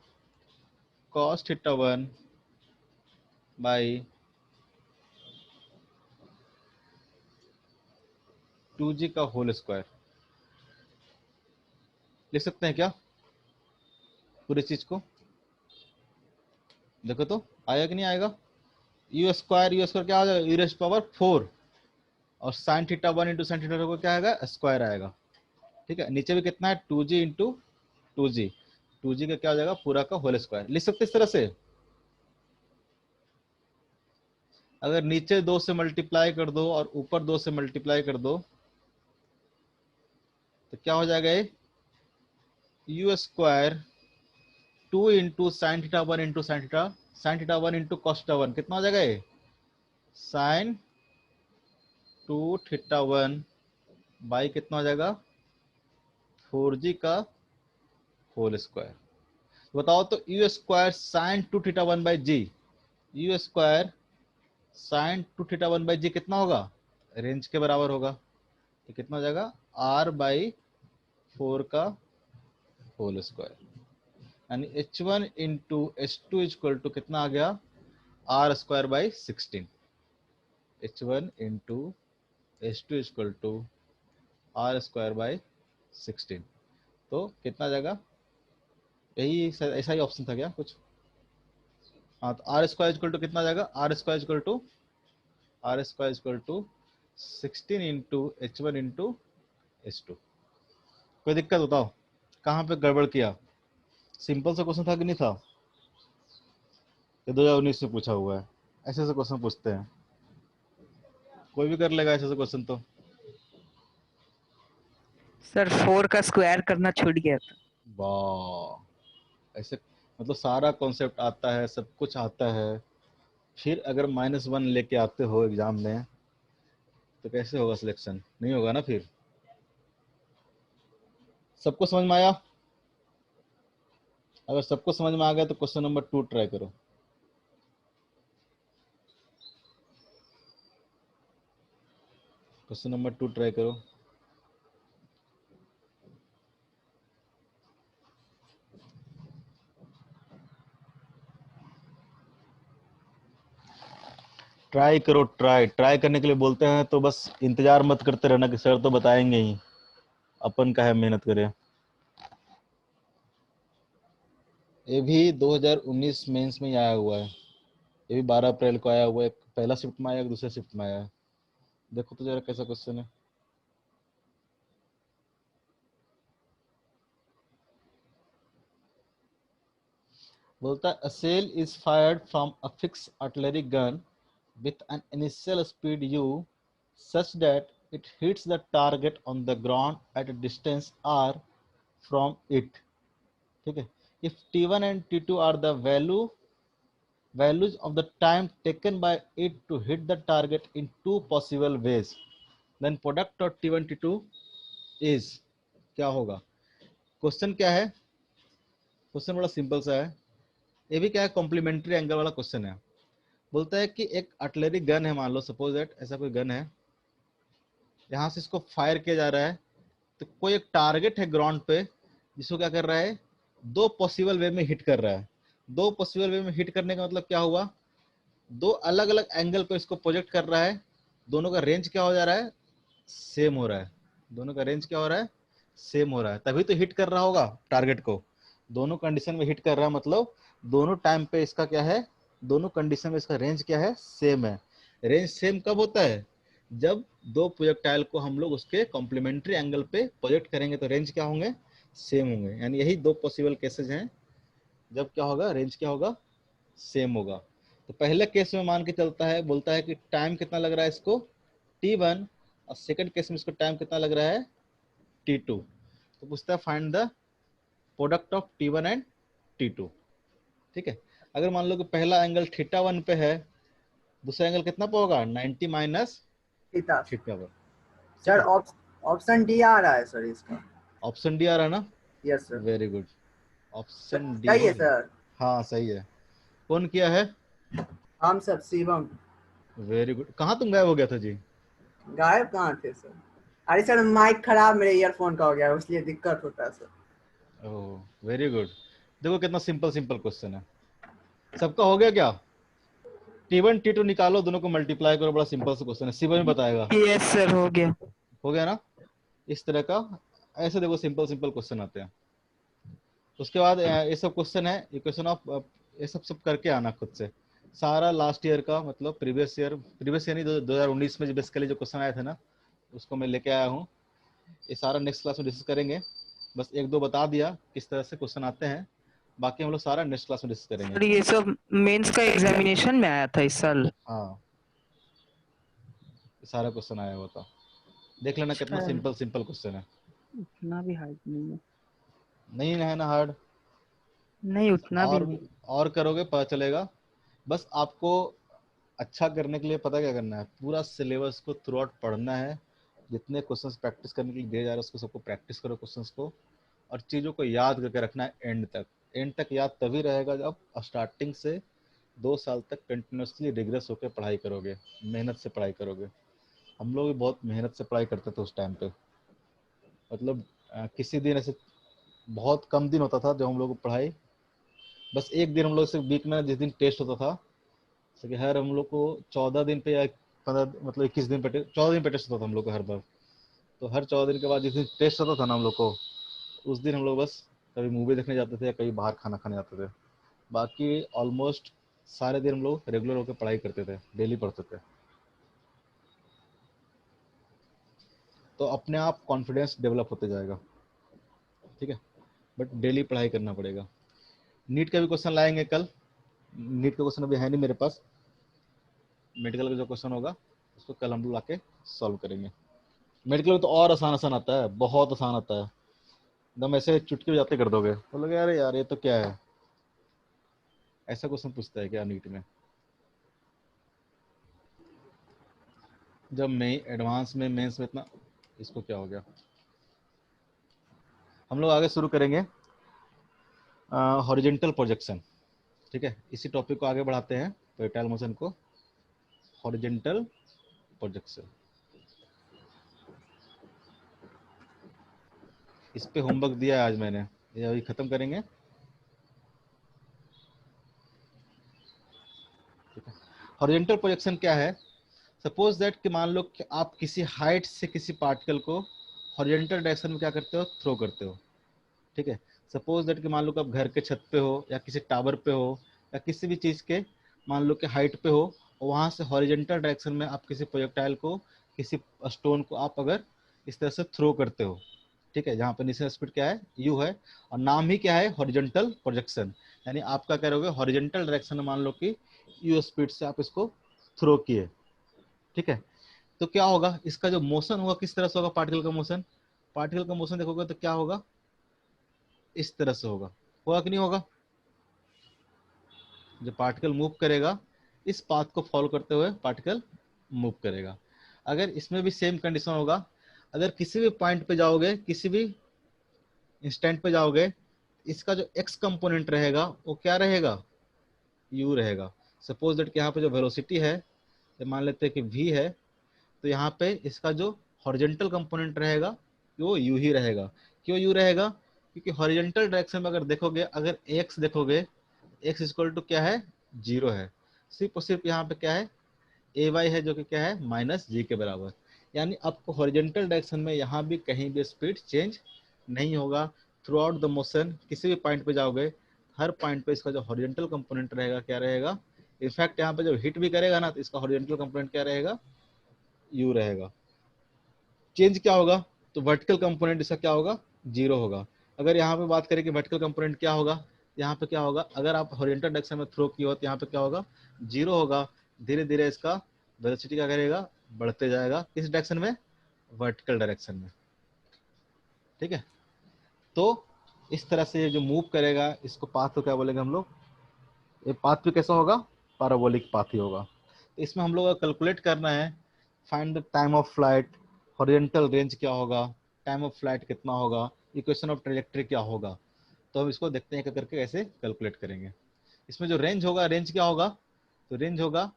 cos theta 1 by 2g का होल स्क्वायर लिख सकते हैं क्या पूरी चीज को? देखो तो आएगा कि नहीं आएगा? यू स्क्वायर क्या हो जाएगा? ई रेस्ट पावर 4 और sine theta 1 into sine theta 2 को क्या आएगा? स्क्वायर आएगा। ठीक है, नीचे भी कितना है? 2g इंटू 2g, 2g का क्या हो जाएगा? पूरा का होल स्क्वायर लिख सकते इस तरह से। अगर नीचे 2 से मल्टीप्लाई कर दो और ऊपर 2 से मल्टीप्लाई कर दो तो क्या हो जाएगा? ये u square 2 into sine theta 1 into sine theta 1 into cos theta 1 कितना हो जाएगा? ये साइन 2 थीटा 1 बाई कितना हो जाएगा? 4g का होल स्क्वायर। बताओ तो u square sine 2 theta 1 by g, u square sine 2 theta 1 by g कितना होगा? रेंज के बराबर होगा। तो कितना हो जाएगा? r बाई 4 का होल स्क्वायर, यानी H1 one into h two equal to कितना आ गया? R square by 16। H1 one into h two equal to R square by 16। तो कितना आ जाएगा? यही ऐसा ही ऑप्शन था क्या कुछ? हाँ, तो R स्क्वायर इक्वल टू कितना आ जाएगा? R square equal to 16 into H1 into h two. कोई दिक्कत बताओ, कहाँ पे गड़बड़ किया? सिंपल सा क्वेश्चन था कि नहीं था? ये 2019 में पूछा हुआ है, ऐसे ऐसे क्वेश्चन पूछते हैं, कोई भी कर लेगा ऐसे ऐसे क्वेश्चन तो। सर 4 का स्क्वायर करना छूट गया था। वाह, ऐसे मतलब सारा कॉन्सेप्ट आता है, सब कुछ आता है, फिर अगर -1 लेके आते हो एग्जाम में तो कैसे होगा सिलेक्शन? नहीं होगा ना फिर। सबको समझ में आया? अगर सबको समझ में आ गया तो क्वेश्चन नंबर 2 ट्राई करो। क्वेश्चन नंबर 2 ट्राई करो। ट्राई करो, ट्राई करने के लिए बोलते हैं तो बस इंतजार मत करते रहना कि सर तो बताएंगे ही, अपन का है मेहनत करें। ये भी 2019 मेंस में ही आया हुआ है, ये भी 12 अप्रैल को आया हुआ है। पहला शिफ्ट में आया, दूसरे शिफ्ट में आया है। देखो तो जरा कैसा क्वेश्चन है। बोलता है a shell is fired from a fixed artillery gun with an initial speed u such that it hits the target on the ground at a distance r from it। ठीक है। if t1 and t2 are the values of the time taken by it to hit the target in two possible ways, then product of t1 t2 is क्या होगा। Question क्या है, question बड़ा simple सा है। ये भी क्या है, कॉम्प्लीमेंट्री एंगल वाला क्वेश्चन है। बोलता है कि एक आर्टिलरी गन है, मान लो सपोज दैट ऐसा कोई गन है, यहाँ से इसको फायर किया जा रहा है, तो कोई एक टारगेट है ग्राउंड पे जिसको क्या कर रहा है, दो पॉसिबल वे में हिट कर रहा है। दो पॉसिबल वे में हिट करने का मतलब क्या हुआ, दो अलग अलग एंगल पे इसको प्रोजेक्ट कर रहा है, दोनों का रेंज क्या हो जा रहा है, सेम हो रहा है। दोनों का रेंज क्या हो रहा है, सेम हो रहा है, तभी तो हिट कर रहा होगा टारगेट को। दोनों कंडीशन में हिट कर रहा है मतलब दोनों टाइम पे इसका क्या है, दोनों कंडीशन में इसका रेंज क्या है, सेम है। रेंज सेम कब होता है, जब दो प्रोजेक्टाइल को हम लोग उसके कॉम्प्लीमेंट्री एंगल पे प्रोजेक्ट करेंगे तो रेंज क्या होंगे, सेम होंगे। यानी यही दो पॉसिबल केसेस हैं जब क्या होगा, रेंज क्या होगा, सेम होगा। तो पहले केस में मान के चलता है, बोलता है कि टाइम कितना लग रहा है इसको, t1, और सेकंड केस में इसको टाइम कितना लग रहा है, t2। तो पूछता है find the product of t1 and t2। ठीक है। अगर मान लो कि पहला एंगल θ1 पे है, दूसरा एंगल कितना पे होगा, 90 माइनस थीटा। θ1। ठीक सर है। ऑप्शन डी आ रहा है सर इसका। ऑप्शन डी आ रहा है ना, yes sir. Very good, option D. सही है सर। हाँ सही है। कौन किया है, हम सब शिवम। Very good. कहाँ तुम गायब हो गया था जी, गायब कहाँ थे सर? अरे सर माइक खराब मेरे ईयरफोन का हो गया, इसलिए दिक्कत होता है सर। Oh very good. देखो कितना सिंपल सिंपल क्वेश्चन है। सबका हो गया क्या, t1 t2 निकालो, दोनों को मल्टीप्लाई करो, बड़ा सिंपल सा क्वेश्चन है, शिव में बताएगा। यस सर, हो गया। हो गया ना, इस तरह का, ऐसे देखो सिंपल सिंपल क्वेश्चन आते हैं। उसके बाद ये सब क्वेश्चन है, ये क्वेश्चन ऑफ, ये सब करके आना खुद से सारा लास्ट ईयर का, मतलब प्रीवियस ईयर नहीं, 2019 में बेसिकली जो क्वेश्चन आए थे ना, उसको मैं लेके आया हूँ। ये सारा नेक्स्ट क्लास में डिस्कस करेंगे। बस एक दो बता दिया किस तरह से क्वेश्चन आते हैं, बाकी हम लोग सारा नेक्स्ट क्लास में डिस्कस सर करेंगे। ये सब मेंस का एग्जामिनेशन में आया था इस साल। हाँ सारा क्वेश्चन आया हुआ था, देख लेना कितना अच्छा, सिंपल सिंपल क्वेश्चन है। उतना भी हार्ड नहीं है। नहीं है ना हार्ड, नहीं उतना भी और नहीं। और करोगे पता चलेगा। बस आपको अच्छा करने के लिए पता क्या करना है, पूरा सिलेबस को थ्रू आउट पढ़ना है। जितने क्वेश्चंस प्रैक्टिस करने के लिए दिए जा रहे हैं उसको सबको प्रैक्टिस करो क्वेश्चंस को, और चीज़ों को याद करके रखना है एंड तक। एंड तक याद तभी रहेगा जब स्टार्टिंग से 2 साल तक कंटिन्यूसली रिग्रेस होकर पढ़ाई करोगे, मेहनत से पढ़ाई करोगे। हम लोग भी बहुत मेहनत से पढ़ाई करते थे उस टाइम पे, मतलब किसी दिन ऐसे बहुत कम दिन होता था जब हम लोग को पढ़ाई, बस एक दिन हम लोग से वीक में जिस दिन टेस्ट होता था, जैसे कि हर हम लोग को 14 दिन पे या 15, मतलब 21 दिन पे, 14 दिन पे टेस्ट होता था हम लोग को हर बार। तो हर 14 दिन के बाद जिस दिन टेस्ट होता था ना हम लोग को, उस दिन हम लोग बस कभी मूवी देखने जाते थे या कहीं बाहर खाना खाने जाते थे। बाकी ऑलमोस्ट सारे दिन हम लोग रेगुलर होकर पढ़ाई करते थे, डेली पढ़ते थे। तो अपने आप कॉन्फिडेंस डेवलप होते जाएगा। ठीक है, बट डेली पढ़ाई करना पड़ेगा। नीट का भी क्वेश्चन लाएंगे कल, नीट का क्वेश्चन अभी है नहीं मेरे पास, मेडिकल का जो क्वेश्चन होगा उसको कल हम लोग लाके सॉल्व करेंगे। मेडिकल में तो और आसान आसान आता है, बहुत आसान आता है, एकदम ऐसे चुटकी बजाते कर दोगे, बोलोगे अरे यार ये तो क्या है, ऐसा क्वेश्चन पूछता है क्या नीट में। जब मैं एडवांस में मेंस में इतना, इसको क्या हो गया। हम लोग आगे शुरू करेंगे, हॉरिजेंटल प्रोजेक्शन। ठीक है, इसी टॉपिक को आगे बढ़ाते हैं, प्रोजेक्टाइल मोशन को, हॉरिजेंटल प्रोजेक्शन। इस पे होमवर्क दिया है आज मैंने, ये अभी खत्म करेंगे। हॉरिजेंटल प्रोजेक्शन क्या है? सपोज दैट कि मान लो कि आप किसी हाइट से किसी पार्टिकल को हॉरिजेंटल डायरेक्शन में क्या करते हो, थ्रो करते हो। ठीक है, सपोज दैट कि मान लो कि आप घर के छत पे हो या किसी टावर पे हो या किसी भी चीज के मान लो कि हाइट पे हो, और वहां से हॉरिजेंटल डायरेक्शन में आप किसी प्रोजेक्टाइल को, किसी स्टोन को आप अगर इस तरह से थ्रो करते हो। ठीक है, जहाँ पे इनिशियल स्पीड क्या है, यू है, और नाम ही क्या है, हॉरिजेंटल प्रोजेक्शन। यानी आप क्या करोगे, हॉरिजेंटल डायरेक्शन में मान लो कि यू स्पीड से आप इसको थ्रो किए। ठीक है, तो क्या होगा, इसका जो मोशन होगा किस तरह से होगा, पार्टिकल का मोशन। पार्टिकल का मोशन देखोगे तो क्या होगा, इस तरह से होगा कि नहीं होगा। जो पार्टिकल मूव करेगा इस पाथ को फॉलो करते हुए पार्टिकल मूव करेगा। अगर इसमें भी सेम कंडीशन होगा, अगर किसी भी पॉइंट पे जाओगे, किसी भी इंस्टेंट पे जाओगे, इसका जो एक्स कंपोनेंट रहेगा वो क्या रहेगा, यू रहेगा। सपोज दैट कि यहाँ पे जो वेलोसिटी है, तो मान लेते हैं कि v है, तो यहाँ पे इसका जो हॉरिजेंटल कंपोनेंट रहेगा वो यू ही रहेगा। क्यों यू रहेगा, क्योंकि हॉरिजेंटल डायरेक्शन में अगर देखोगे, अगर एक्स देखोगे, एक्स इक्वल टू क्या है, जीरो है। सिर्फ और सिर्फ यहाँ पे क्या है, ए वाई है, जो कि क्या है, माइनस जी के बराबर। यानी आपको हॉरिजेंटल डायरेक्शन में यहाँ भी कहीं भी स्पीड चेंज नहीं होगा। थ्रू आउट द मोशन किसी भी पॉइंट पे जाओगे, हर पॉइंट पे इसका जो हॉरिजेंटल कंपोनेंट रहेगा क्या रहेगा, इनफैक्ट यहाँ पे जब हिट भी करेगा ना, तो इसका हॉरिजेंटल कंपोनेंट क्या रहेगा, यू रहेगा। चेंज क्या होगा, तो वर्टिकल कंपोनेंट इसका क्या होगा, जीरो होगा। अगर यहाँ पे बात करें कि वर्टिकल कंपोनेंट क्या होगा, यहाँ पे क्या होगा, अगर आप हॉरिजॉन्टल डायरेक्शन में थ्रो किया हो तो यहाँ पे क्या होगा, जीरो होगा। धीरे धीरे इसका वेलोसिटी क्या करेगा, बढ़ते जाएगा, किस डायरेक्शन में, वर्टिकल डायरेक्शन में। ठीक है, तो इस तरह से ये जो मूव करेगा, इसको पाथ को क्या बोलेंगे हम लोग, ये पाथ भी कैसा होगा, पैराबोलिक पाथ ही होगा। तो इसमें हम लोग को कैलकुलेट करना है, find the time of flight, horizontal range क्या होगा, टाइम ऑफ फ्लाइट कितना होगा, इक्वेशन ऑफ ट्रेजेक्टरी क्या होगा। तो हम इसको देखते हैं कि करके कैसे कैलकुलेट करेंगे। इसमें जो रेंज होगा, रेंज क्या होगा, तो रेंज होगा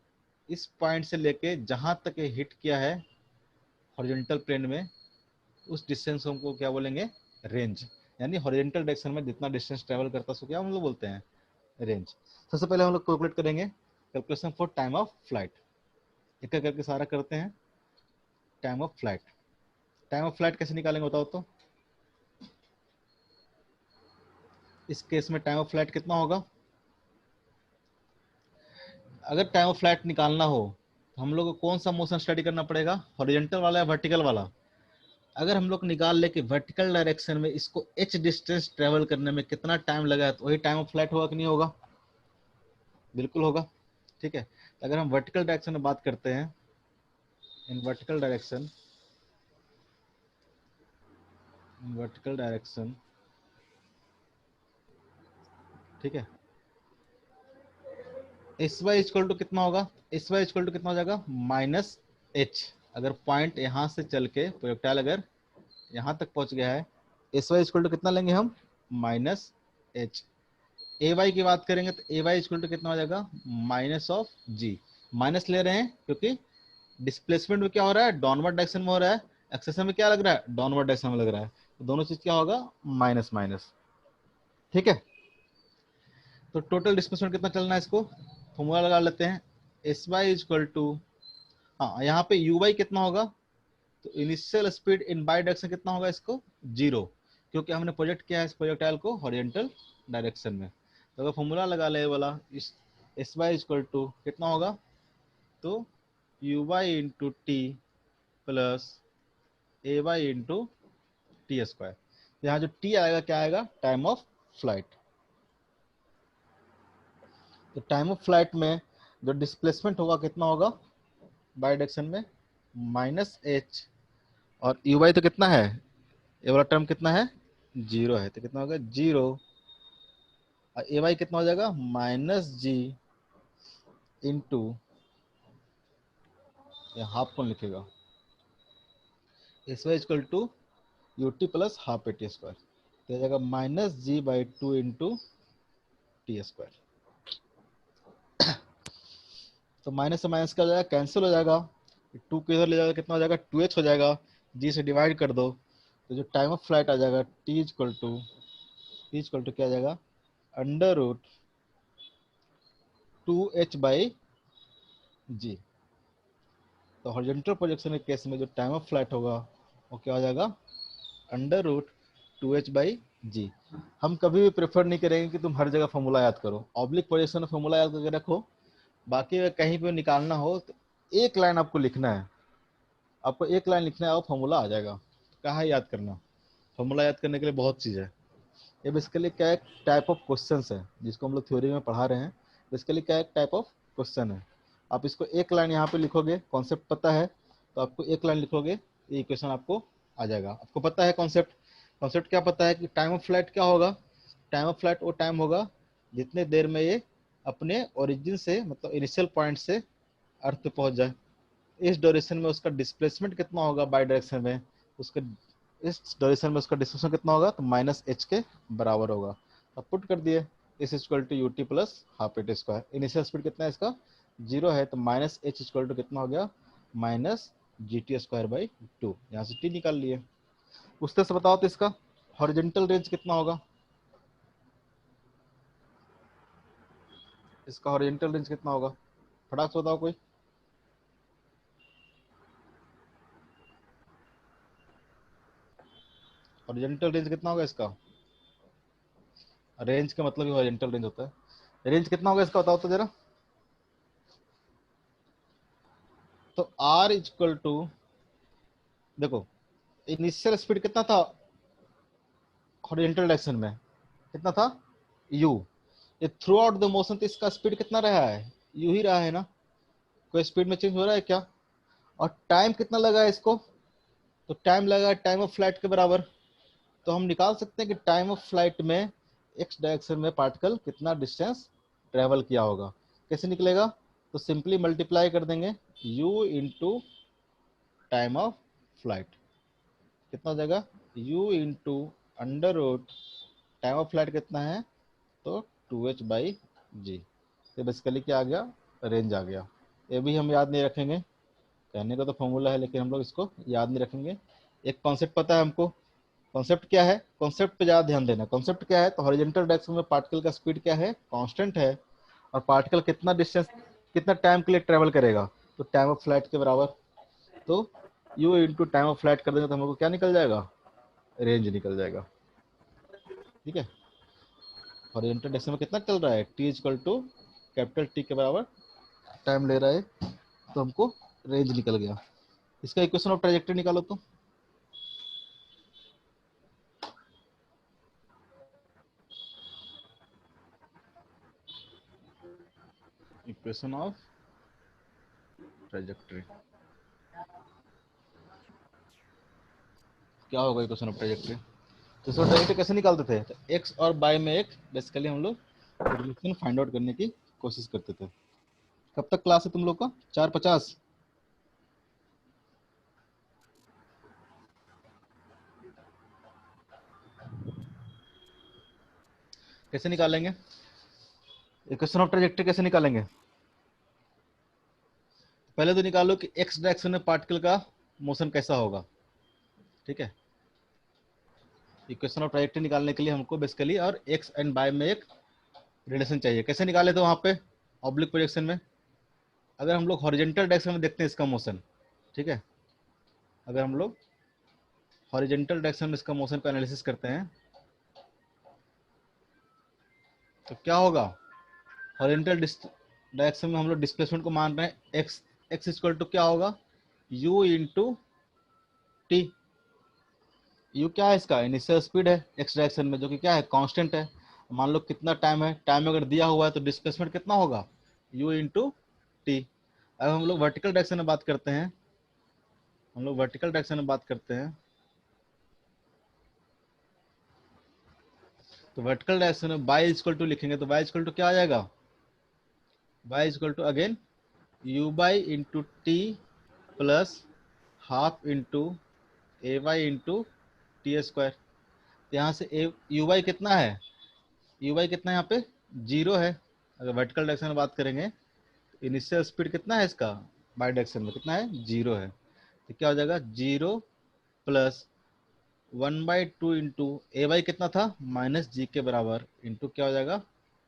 इस पॉइंट से लेके जहां तक ये हिट किया है हॉरिजॉन्टल प्लेन में, उस डिस्टेंस को हमको क्या बोलेंगे, रेंज। यानी हॉरिजॉन्टल डायरेक्शन में जितना डिस्टेंस ट्रेवल करता है उसको क्या हम लोग बोलते हैं, रेंज। सबसे पहले हम लोग कैलकुलेट करेंगे, calculation for time of flight. एक एक करके सारा करते हैं। Time of flight, time of flight कैसे निकालेंगे बताओ तो। इस केस में टाइम ऑफ फ्लाइट कितना होगा, अगर टाइम ऑफ फ्लाइट निकालना हो तो हम लोग को कौन सा मोशन स्टडी करना पड़ेगा, हॉरिजॉन्टल वाला या वर्टिकल वाला। अगर हम लोग निकाल ले कि वर्टिकल डायरेक्शन में इसको h डिस्टेंस ट्रेवल करने में कितना टाइम लगा है, तो वही टाइम ऑफ फ्लाइट होगा कि नहीं होगा, बिल्कुल होगा। ठीक है, तो अगर हम वर्टिकल डायरेक्शन में बात करते हैं, in vertical direction, vertical direction, ठीक है, एस वाई इक्वल टू कितना होगा, एस वाई इक्वल टू कितना हो जाएगा, माइनस एच। अगर पॉइंट यहाँ से चल के प्रोजेक्टाइल अगर यहाँ तक पहुंच गया है, एस वाई इक्वल टू कितना लेंगे हम, माइनस एच। ए वाई की बात करेंगे तो ए वाई इक्वल टू कितना हो जाएगा, माइनस ऑफ जी। माइनस ले रहे हैं क्योंकि डिस्प्लेसमेंट में क्या हो रहा है, डाउनवर्ड डायरेक्शन में हो रहा है, एक्सेशन में क्या लग रहा है, डाउनवर्ड डायरेक्शन में लग रहा है, तो दोनों चीज क्या होगा, माइनस माइनस। ठीक है, तो टोटल डिस्प्लेसमेंट कितना चलना है, इसको फॉर्मूला लगा लेते हैं, एस वाई इक्वल टू, हाँ यहाँ पे यू वाई कितना होगा, तो initial speed in by direction कितना होगा, इसको जीरो, क्योंकि हमने प्रोजेक्ट किया है इस प्रोजेक्टाइल को हॉरिजॉन्टल डायरेक्शन में। तो अगर फॉर्मूला लगा ले वाला, इस एस वाई इक्वल टू कितना होगा, तो u y into t plus a y into t square. यहाँ जो टी आएगा क्या आएगा, टाइम ऑफ फ्लाइट। तो टाइम ऑफ फ्लाइट में जो डिस्प्लेसमेंट होगा कितना होगा, बाई डायरेक्शन में माइनस एच, और यू वाई तो कितना है, ये वाला टर्म कितना है, जीरो है, तो कितना होगा, जीरो, और ए वाई कितना हो जाएगा, माइनस जी इंटू, हाफ कौन लिखेगा, s y equal to u t plus half a t square, तो जाएगा minus g by two into t square. तो माइनस से माइनस का हो जाएगा, कैंसिल हो जाएगा, 2 को इधर ले जाएगा, कितना हो जाएगा 2h हो जाएगा, जी से डिवाइड कर दो, तो जो टाइम ऑफ फ्लाइट आ जाएगा टी इक्वल टू क्या आ जाएगा, अंडर रूट 2h बाई जी। तो हॉरिजॉन्टल प्रोजेक्शन के केस में जो टाइम ऑफ फ्लाइट होगा वो क्या हो जाएगा, अंडर रूट 2h बाई जी। हम कभी भी प्रेफर नहीं करेंगे कि तुम हर जगह फॉर्मूला याद करो, ऑब्लिक प्रोजेक्शन में फॉर्मूला याद करके रखो, बाकी अगर कहीं पे निकालना हो तो एक लाइन आपको लिखना है, आपको एक लाइन लिखना है और फॉर्मूला आ जाएगा। कहाँ याद करना, फॉर्मूला याद करने के लिए बहुत चीज़ है। ये बेसिकली क्या एक टाइप ऑफ क्वेश्चंस है जिसको हम लोग थ्योरी में पढ़ा रहे हैं, बेसिकली क्या एक टाइप ऑफ क्वेश्चन है। आप इसको एक लाइन यहाँ पे लिखोगे, कॉन्सेप्ट पता है तो आपको एक लाइन लिखोगे, ये इक्वेशन आपको आ जाएगा। आपको पता है कॉन्सेप्ट, कॉन्सेप्ट क्या पता है कि टाइम ऑफ फ्लाइट क्या होगा, टाइम ऑफ फ्लाइट वो टाइम होगा जितने देर में ये अपने ओरिजिन से मतलब इनिशियल पॉइंट से अर्थ पे पहुंच जाए। इस ड्यूरेशन में उसका डिस्प्लेसमेंट कितना होगा बाई डायरेक्शन में, उसके इस ड्यूरेशन में उसका डिस्प्लेसमेंट कितना होगा, तो माइनस एच के बराबर होगा। अब पुट कर दिए, s equal to u t plus half at square. Initial speed कितना है इसका 0 है, तो माइनस एच इक्वल टू कितना हो गया, minus g T square by 2। यहाँ से टी निकाल लिए। उस तरह से बताओ तो इसका हॉरिजॉन्टल रेंज कितना होगा, इसका हॉरिजॉन्टल रेंज कितना होगा, फटाक से बताओ कोई। हॉरिजॉन्टल रेंज कितना होगा इसका, रेंज का मतलब ही हॉरिजॉन्टल रेंज होता है। रेंज कितना होगा इसका बताओ तो जरा। तो आर इक्वल टू, देखो इनिशियल स्पीड कितना था हॉरिजॉन्टल डायरेक्शन में, कितना था u। ये थ्रू आउट द मोशन तो इसका स्पीड कितना रहा है, u ही रहा है ना, कोई स्पीड में चेंज हो रहा है क्या। और टाइम कितना लगा है इसको, तो टाइम लगा टाइम ऑफ फ्लाइट के बराबर। तो हम निकाल सकते हैं कि टाइम ऑफ फ्लाइट में एक्स डायरेक्शन में पार्टिकल कितना डिस्टेंस ट्रेवल किया होगा। कैसे निकलेगा, तो सिंपली मल्टीप्लाई कर देंगे u into time of flight, कितना हो जाएगा u into under root time of flight कितना है, तो 2h बाई जी। तो बेसिकली क्या आ गया, रेंज आ गया। ये भी हम याद नहीं रखेंगे, कहने का तो फॉर्मूला है लेकिन हम लोग इसको याद नहीं रखेंगे। एक कॉन्सेप्ट पता है हमको, कॉन्सेप्ट क्या है, कॉन्सेप्ट पे ज़्यादा ध्यान देना। कॉन्सेप्ट क्या है, तो हॉरिजॉन्टल डायरेक्शन में पार्टिकल का स्पीड क्या है, कांस्टेंट है, और पार्टिकल कितना डिस्टेंस कितना टाइम के लिए ट्रेवल करेगा, तो टाइम ऑफ फ्लाइट के बराबर। तो u into time of flight कर देंगे तो हमको क्या निकल जाएगा, रेंज निकल जाएगा। ठीक है, हॉरिजॉन्टल डायरेक्शन में कितना चल रहा है, t equal to capital T के बराबर टाइम ले रहा है, तो हमको रेंज निकल गया। इसका इक्वेशन ऑफ ट्राजेक्टरी निकालो तो। इक्वेशन ऑफ ट्राजेक्टरी क्या होगा, इक्वेशन ऑफ ट्राजेक्टरी। तो इसको ट्राजेक्टरी कैसे निकालते थे, तो एक्स और बाय में एक बेसिकली हम लोग रिलेशन फाइंड आउट करने की कोशिश करते थे। कब तक क्लास है तुम लोग का, 4:50। कैसे निकालेंगे इक्वेशन ऑफ ट्राजेक्टरी, कैसे निकालेंगे, पहले तो निकालो कि एक्स डायरेक्शन में पार्टिकल का मोशन कैसा होगा। ठीक है, इक्वेशन ऑफ ट्राजेक्टरी निकालने के लिए हमको बेसिकली और एक्स एंड बाय में एक रिलेशन चाहिए। कैसे निकाले थे वहां पे ऑब्लिक प्रोजेक्शन में, अगर हम लोग हॉरिजॉन्टल डायरेक्शन में देखते हैं इसका मोशन, ठीक है, अगर हम लोग हॉरिजॉन्टल डायरेक्शन में इसका मोशन का एनालिसिस करते हैं तो क्या होगा, हॉरिजॉन्टल डायरेक्शन में हम लोग डिस्प्लेसमेंट को मान रहे हैं एक्स, एक्स इक्वल टू क्या होगा u इंटू टी। यू क्या है, इसका इनिशियल स्पीड है एक्स डायरेक्शन में जो कि क्या है कांस्टेंट है। मान लो कितना टाइम है, टाइम अगर दिया हुआ है तो डिस्प्लेसमेंट कितना होगा u इंटू टी। अब हम लोग वर्टिकल डायरेक्शन में बात करते हैं, हम लोग वर्टिकल डायरेक्शन में बात करते हैं, तो वर्टिकल डायरेक्शन में y इक्वल टू लिखेंगे तो y इक्वल टू क्या आ जाएगा, y equal to again u y into t plus half into a y into t square. यहाँ से यू वाई कितना है, यू वाई कितना है यहाँ पे जीरो है। अगर वर्टिकल डायरेक्शन में बात करेंगे, इनिशियल स्पीड कितना है इसका, बाई डायरेक्शन में कितना है, जीरो है। तो क्या हो जाएगा, zero plus 1/2 into a Y कितना था, माइनस जी के बराबर, इंटू क्या हो जाएगा,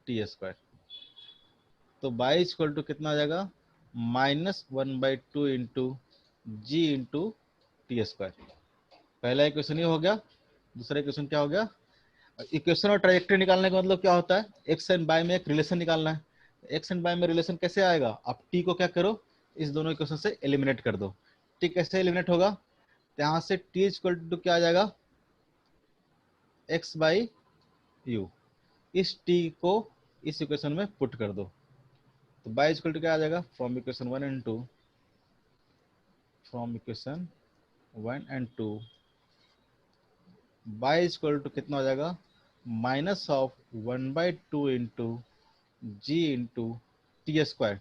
टी स्क्वायर। तो बाई इक्वल टू कितना आ जाएगा, -1/2 into g into t square. पहला इक्वेशन ये हो गया। दूसरा इक्वेशन क्या हो गया, इक्वेशन और ट्राजेक्टरी निकालने का मतलब क्या होता है, एक्स एंड बाय में एक रिलेशन निकालना है। एक्स एंड बाय में रिलेशन कैसे आएगा, आप टी को क्या करो, इस दोनों इक्वेशन से एलिमिनेट कर दो। टी कैसे एलिमिनेट होगा, तो यहाँ से टी इक्वल टू क्या आ जाएगा, एक्स बाई यू। इस टी को इस इक्वेशन में पुट कर दो, तो बाई इक्वल टू क्या आ जाएगा, from equation 1 and 2, from equation 1 and 2 y equal to कितना हो जाएगा, minus of 1/2 into g into t square.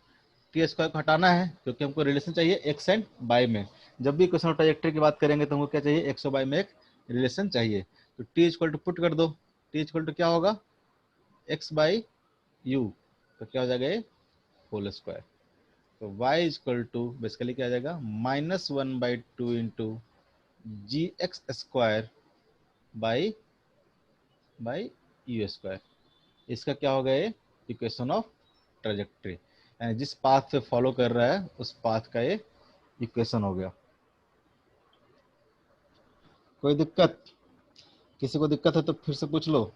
T square को हटाना है क्योंकि हमको रिलेशन चाहिए एक्स एंड बाई में। जब भी इक्वेशन ट्राजेक्टरी की बात करेंगे तो हमको क्या चाहिए, एक्स और बाई में एक रिलेशन चाहिए। तो टी इक्वल टू पुट कर दो, टी इक्वल टू क्या होगा, एक्स बाई यू, तो क्या हो जाएगा ये होल स्क्वायर। तो y इक्वल टू बेसिकली क्या आ जाएगा, -1/2 into g x square by u square. इसका क्या होगा, ये इक्वेशन ऑफ ट्रेजेक्ट्री, यानी जिस पाथ पे फॉलो कर रहा है उस पाथ का ये इक्वेशन हो गया। कोई दिक्कत, किसी को दिक्कत है तो फिर से पूछ लो।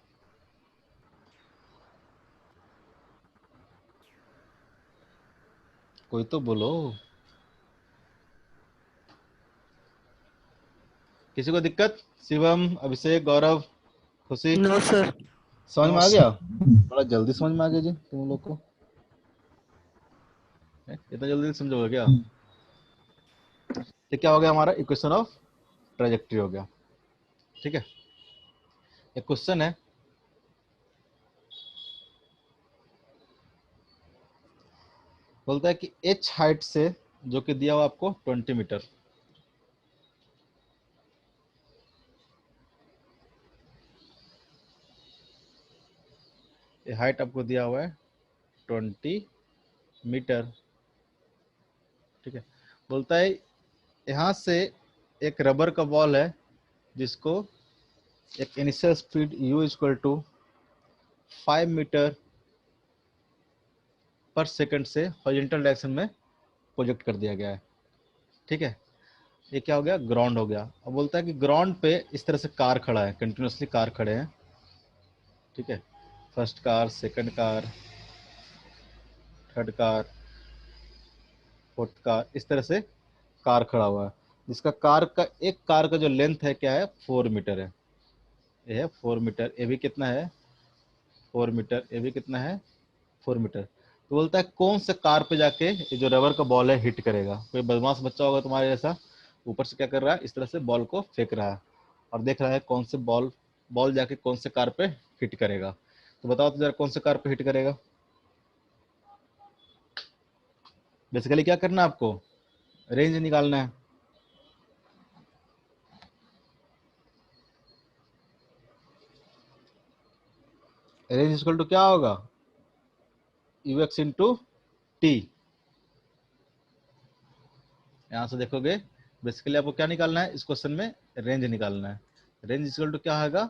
कोई तो बोलो, किसी को दिक्कत, शिवम, अभिषेक, गौरव, खुशी, नो सर। समझ नो में आ सर। गया, बड़ा जल्दी समझ में आ गया जी तुम लोग को, इतना जल्दी समझोगे क्या। तो क्या हो गया, हमारा इक्वेशन ऑफ ट्रेजेक्ट्री हो गया। ठीक है, एक क्वेश्चन है, बोलता है कि एच हाइट से, जो कि दिया हुआ आपको 20 मीटर, ये हाइट आपको दिया हुआ है 20 मीटर। ठीक है, बोलता है यहाँ से एक रबर का बॉल है जिसको एक initial speed u equal to 5 metre per second से हॉरिजॉन्टल डायरेक्शन में प्रोजेक्ट कर दिया गया है। ठीक है, ये क्या हो गया, ग्राउंड हो गया। अब बोलता है कि ग्राउंड पे इस तरह से कार खड़ा है, कंटिन्यूसली कार खड़े हैं। ठीक है, first car, second car, third car, fourth car, इस तरह से कार खड़ा हुआ है, जिसका कार का, एक कार का जो लेंथ है क्या है, 4 मीटर है। ये है 4 मीटर, ये भी कितना है, 4 मीटर, ये भी कितना है, 4 मीटर। तो बोलता है कौन से कार पे जाके ये जो रबर का बॉल है हिट करेगा। कोई बदमाश बच्चा होगा तुम्हारे जैसा, ऊपर से क्या कर रहा है, इस तरह से बॉल को फेंक रहा है और देख रहा है कौन से बॉल जाके कौन से कार पे हिट करेगा। तो बताओ तो जरा, कौन से कार पे हिट करेगा। बेसिकली क्या करना है आपको, रेंज निकालना है। रेंज इक्वल टू क्या होगा, ux इंटू टी। यहां से देखोगे, बेसिकली आपको क्या निकालना है, इस क्वेश्चन में रेंज निकालना है। रेंज इक्वल टू क्या होगा,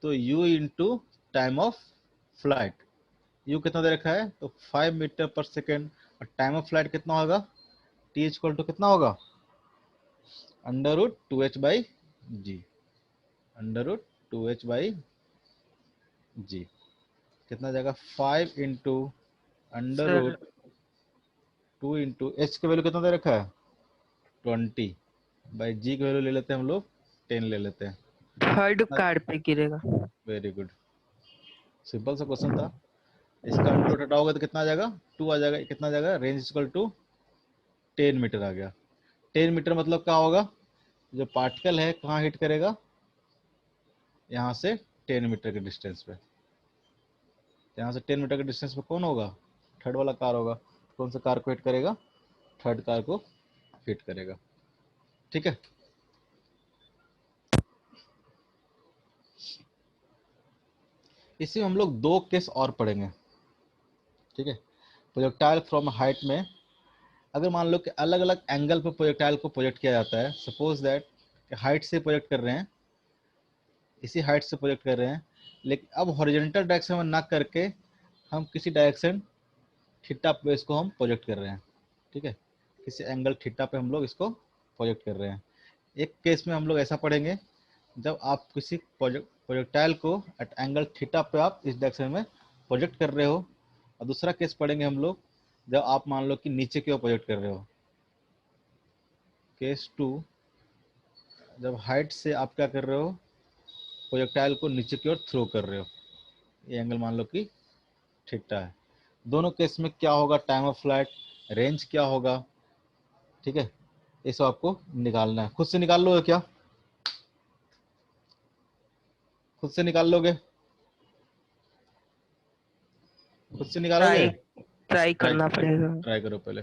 तो u into time of flight. u कितना दे रखा है, तो 5 मीटर पर सेकेंड, और टाइम ऑफ फ्लाइट कितना होगा, t इक्वल टू कितना होगा, √2h/g, √2h/g कितना जाएगा, 5 इंटू सर √2 इंटू h की वैल्यू कितना दे रखा है, 20 बाई g की वैल्यू ले लेते हैं हम लोग, 10 ले लेते हैं। थर्ड कार पे गिरेगा। वेरी गुड, सिंपल सा क्वेश्चन था। इसका अंडर रूट हटाओगे तो कितना आ जाएगा, 2 आ जाएगा। कितना आ जाएगा, रेंज इक्वल टू 10 मीटर आ गया। 10 मीटर मतलब क्या होगा, जो पार्टिकल है कहाँ हिट करेगा, यहाँ से 10 मीटर के डिस्टेंस पे। यहाँ से 10 मीटर के डिस्टेंस पे कौन होगा, थर्ड वाला कार होगा। कौन सा कार को हिट करेगा, थर्ड कार को हिट करेगा। ठीक है, इसी में हम लोग 2 केस और पढ़ेंगे। ठीक है। प्रोजेक्टाइल फ्रॉम हाइट में अगर मान लो कि अलग अलग एंगल पर प्रोजेक्टाइल को प्रोजेक्ट किया जाता है, सपोज दैट हाइट से प्रोजेक्ट कर रहे हैं, इसी हाइट से प्रोजेक्ट कर रहे हैं, लेकिन अब हॉरिजॉन्टल डायरेक्शन में ना करके हम किसी डायरेक्शन थीटा पे इसको हम प्रोजेक्ट कर रहे हैं, ठीक है, किसी एंगल थीटा पे हम लोग इसको प्रोजेक्ट कर रहे हैं। एक केस में हम लोग ऐसा पढ़ेंगे जब आप किसी प्रोजेक्टाइल को एट एंगल थीटा पे आप इस डायरेक्शन में प्रोजेक्ट कर रहे हो, और दूसरा केस पढ़ेंगे हम लोग जब आप मान लो कि नीचे की ओर प्रोजेक्ट कर रहे हो। केस 2, जब हाइट से आप क्या कर रहे हो, प्रोजेक्टाइल को नीचे की ओर थ्रो कर रहे हो, ये एंगल मान लो कि थीटा है। दोनों केस में क्या होगा, टाइम ऑफ फ्लाइट, रेंज क्या होगा, ठीक है, ये सब आपको निकालना है। खुद से निकाल लोगे क्या, खुद से निकाल लोगे, खुद से निकालोगे? ट्राई करना पड़ेगा। ट्राई करो पहले।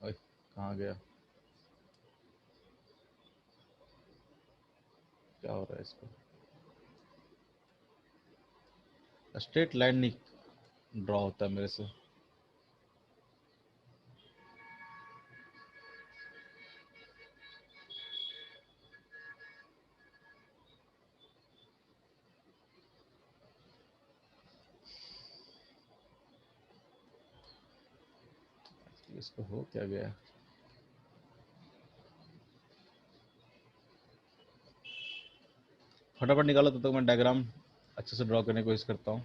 ओए, कहाँ गया, क्या हो रहा है इसको, स्ट्रेट लाइन नहीं ड्रॉ होता मेरे से। इसको हो क्या गया, फटाफट निकालो, तब तक मैं डायग्राम अच्छे से ड्रॉ करने की कोशिश करता हूँ।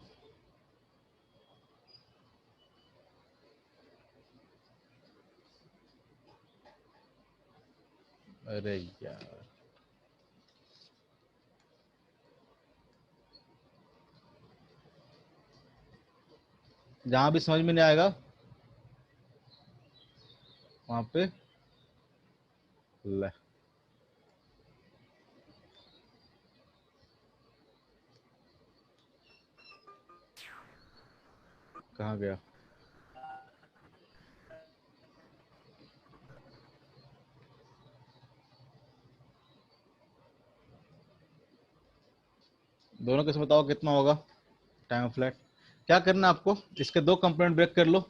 अरे यार, जहां भी समझ में नहीं आएगा वहां पे ले, कहाँ गया, दोनों केस बताओ कितना होगा टाइम ऑफ फ्लाइट। क्या करना है आपको, इसके दो कंपोनेंट ब्रेक कर लो,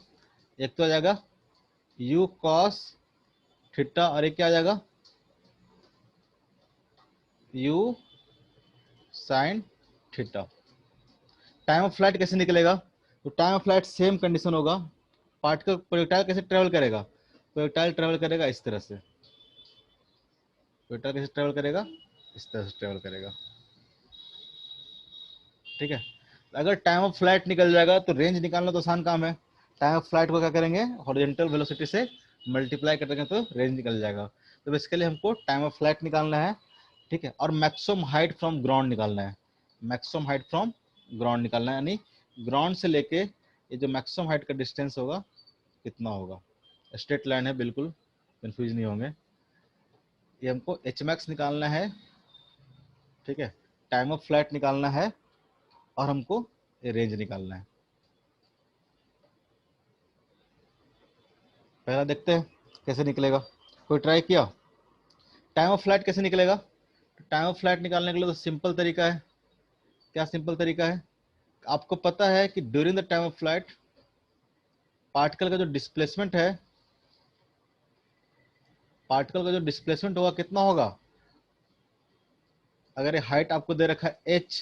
एक तो आ जाएगा u cos थीटा और एक क्या आ जाएगा u sin theta. Time of flight कैसे निकलेगा, तो time of flight same condition होगा, पार्टिकल प्रोजेक्टाइल कैसे ट्रेवल करेगा, प्रोजेक्टाइल ट्रेवल करेगा इस तरह से, प्रोजेक्टाइल कैसे ट्रेवल करेगा, इस तरह से ट्रेवल करेगा, ठीक है। अगर टाइम ऑफ फ्लाइट निकल जाएगा तो रेंज निकालना तो आसान काम है, टाइम ऑफ फ्लाइट को क्या करेंगे, हॉरिजॉन्टल वेलोसिटी से मल्टीप्लाई करेंगे तो रेंज निकल जाएगा। तो बेसिकली हमको टाइम ऑफ फ्लाइट निकालना है, ठीक है, और मैक्सिमम हाइट फ्रॉम ग्राउंड निकालना है, मैक्सिमम हाइट फ्रॉम ग्राउंड निकालना है, यानी ग्राउंड से लेके ये जो मैक्सिमम हाइट का डिस्टेंस होगा कितना होगा। स्ट्रेट लाइन है, बिल्कुल कंफ्यूज नहीं होंगे। ये हमको एच मैक्स निकालना है, ठीक है, टाइम ऑफ फ्लाइट निकालना है, और हमको रेंज निकालना है। पहला देखते हैं कैसे निकलेगा, कोई ट्राई किया, टाइम ऑफ फ्लाइट कैसे निकलेगा। टाइम ऑफ फ्लाइट निकालने के लिए तो सिंपल तरीका है, क्या सिंपल तरीका है, आपको पता है कि during the time of flight particle का जो डिस्प्लेसमेंट है, पार्टिकल का जो डिस्प्लेसमेंट होगा कितना होगा, अगर ये हाइट आपको दे रखा है h,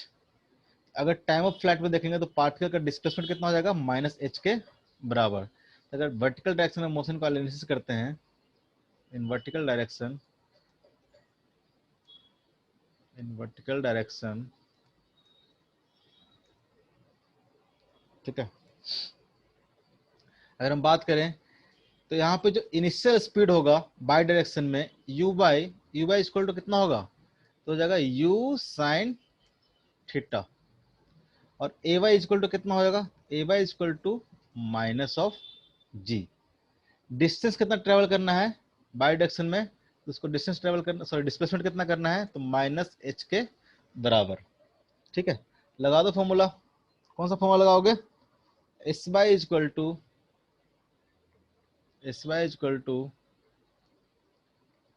अगर टाइम ऑफ फ्लाइट में देखेंगे तो पार्टिकल का डिस्प्लेसमेंट कितना हो जाएगा, -h के बराबर। अगर वर्टिकल डायरेक्शन में मोशन का एनालिसिस करते हैं, in vertical direction, in vertical direction, ठीक है, अगर हम बात करें तो यहाँ पे जो इनिशियल स्पीड होगा बाई डायरेक्शन में u बाई इक्वल टू कितना होगा, तो हो जाएगा u साइन थीटा, और ए वाई इक्वल टू कितना हो जाएगा, a y equal to minus of g. Distance कितना ट्रेवल करना है बाई डायरेक्शन में, तो उसको डिस्टेंस ट्रेवल करना, सॉरी डिस्प्लेसमेंट कितना करना है, तो -h के बराबर, ठीक है। लगा दो फॉर्मूला, कौन सा फॉर्मूला लगाओगे, s y equal to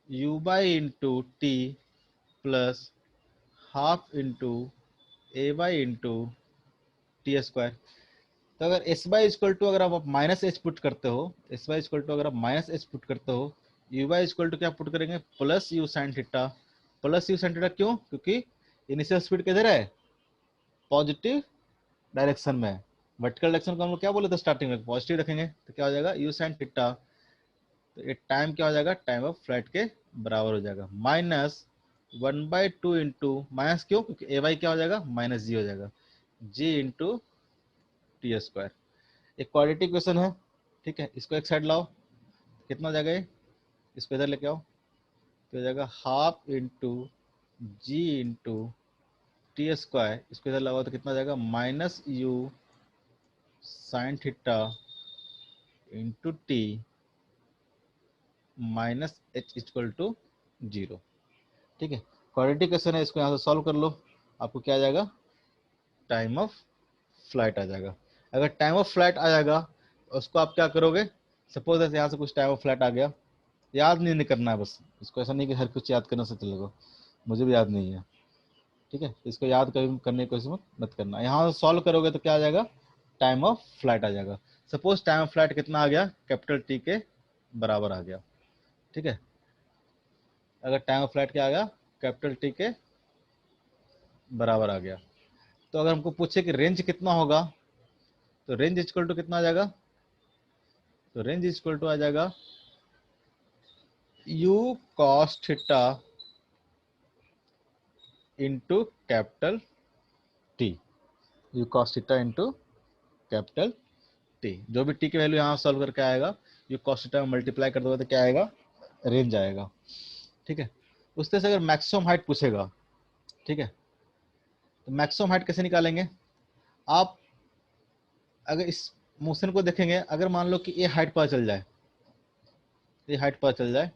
u y into t plus half into a y into t square. तो अगर एस वाई इक्वल टू अगर आप माइनस एच पुट करते हो, एस वाई इक्वल टू अगर आप माइनस एच पुट करते हो, यू वाई इक्वल टू क्या पुट करेंगे, plus you sine theta. Plus you sine theta क्यों? क्योंकि इनिशियल स्पीड किधर है, पॉजिटिव डायरेक्शन में। वर्टिकल डायरेक्शन को हम लोग क्या बोले थे स्टार्टिंग में, पॉजिटिव रखेंगे तो क्या हो जाएगा यू साइन थीटा। तो ये टाइम क्या हो जाएगा, टाइम ऑफ फ्लाइट के बराबर हो जाएगा, माइनस 1/2 इंटू, माइनस क्यों, क्योंकि ए वाई क्या हो जाएगा, माइनस जी हो जाएगा, जी इंटू टी स्क्वायर। एक क्वाड्रेटिक इक्वेशन है, ठीक है, इसको एक साइड लाओ, कितना हो जाएगा ये, इसको इधर लेके आओ, तो हो जाएगा half into g into t square. इसको इधर लगाओ तो कितना हो जाएगा, minus u sine theta into t minus h equal to 0। ठीक है, क्वाड्रेटिक इक्वेशन है, इसको यहाँ से सॉल्व कर लो, आपको क्या आ जाएगा, टाइम ऑफ फ्लाइट आ जाएगा। अगर टाइम ऑफ फ्लाइट आ जाएगा उसको आप क्या करोगे, सपोज ऐसे यहाँ से कुछ टाइम ऑफ फ्लाइट आ गया, याद नहीं करना है बस इसको, ऐसा नहीं कि हर कुछ याद करने से चलेगा, मुझे भी याद नहीं है, ठीक है, इसको याद करने की कोशिश मत करना। यहाँ से सॉल्व करोगे तो क्या आ जाएगा, टाइम ऑफ फ्लाइट आ जाएगा। सपोज टाइम ऑफ फ्लाइट कितना आ गया, कैपिटल टी के बराबर आ गया, ठीक है, अगर टाइम ऑफ फ्लाइट क्या आ गया, कैपिटल टी के बराबर आ गया। तो अगर हमको पूछे कि रेंज कितना होगा, तो रेंज इक्वल टू कितना आ जाएगा, तो रेंज इक्वल टू आ जाएगा u cos theta into capital T, u cos theta into capital T. जो भी टी की वैल्यू यहाँ सॉल्व करके आएगा, u cos थीटा में मल्टीप्लाई कर दोगे तो क्या आएगा, रेंज आएगा, ठीक है। उस तरह से अगर मैक्सिमम हाइट पूछेगा, ठीक है, तो मैक्सिमम हाइट कैसे निकालेंगे, आप अगर इस मोशन को देखेंगे, अगर मान लो कि ये हाइट पता चल जाए, ये हाइट पता चल जाए,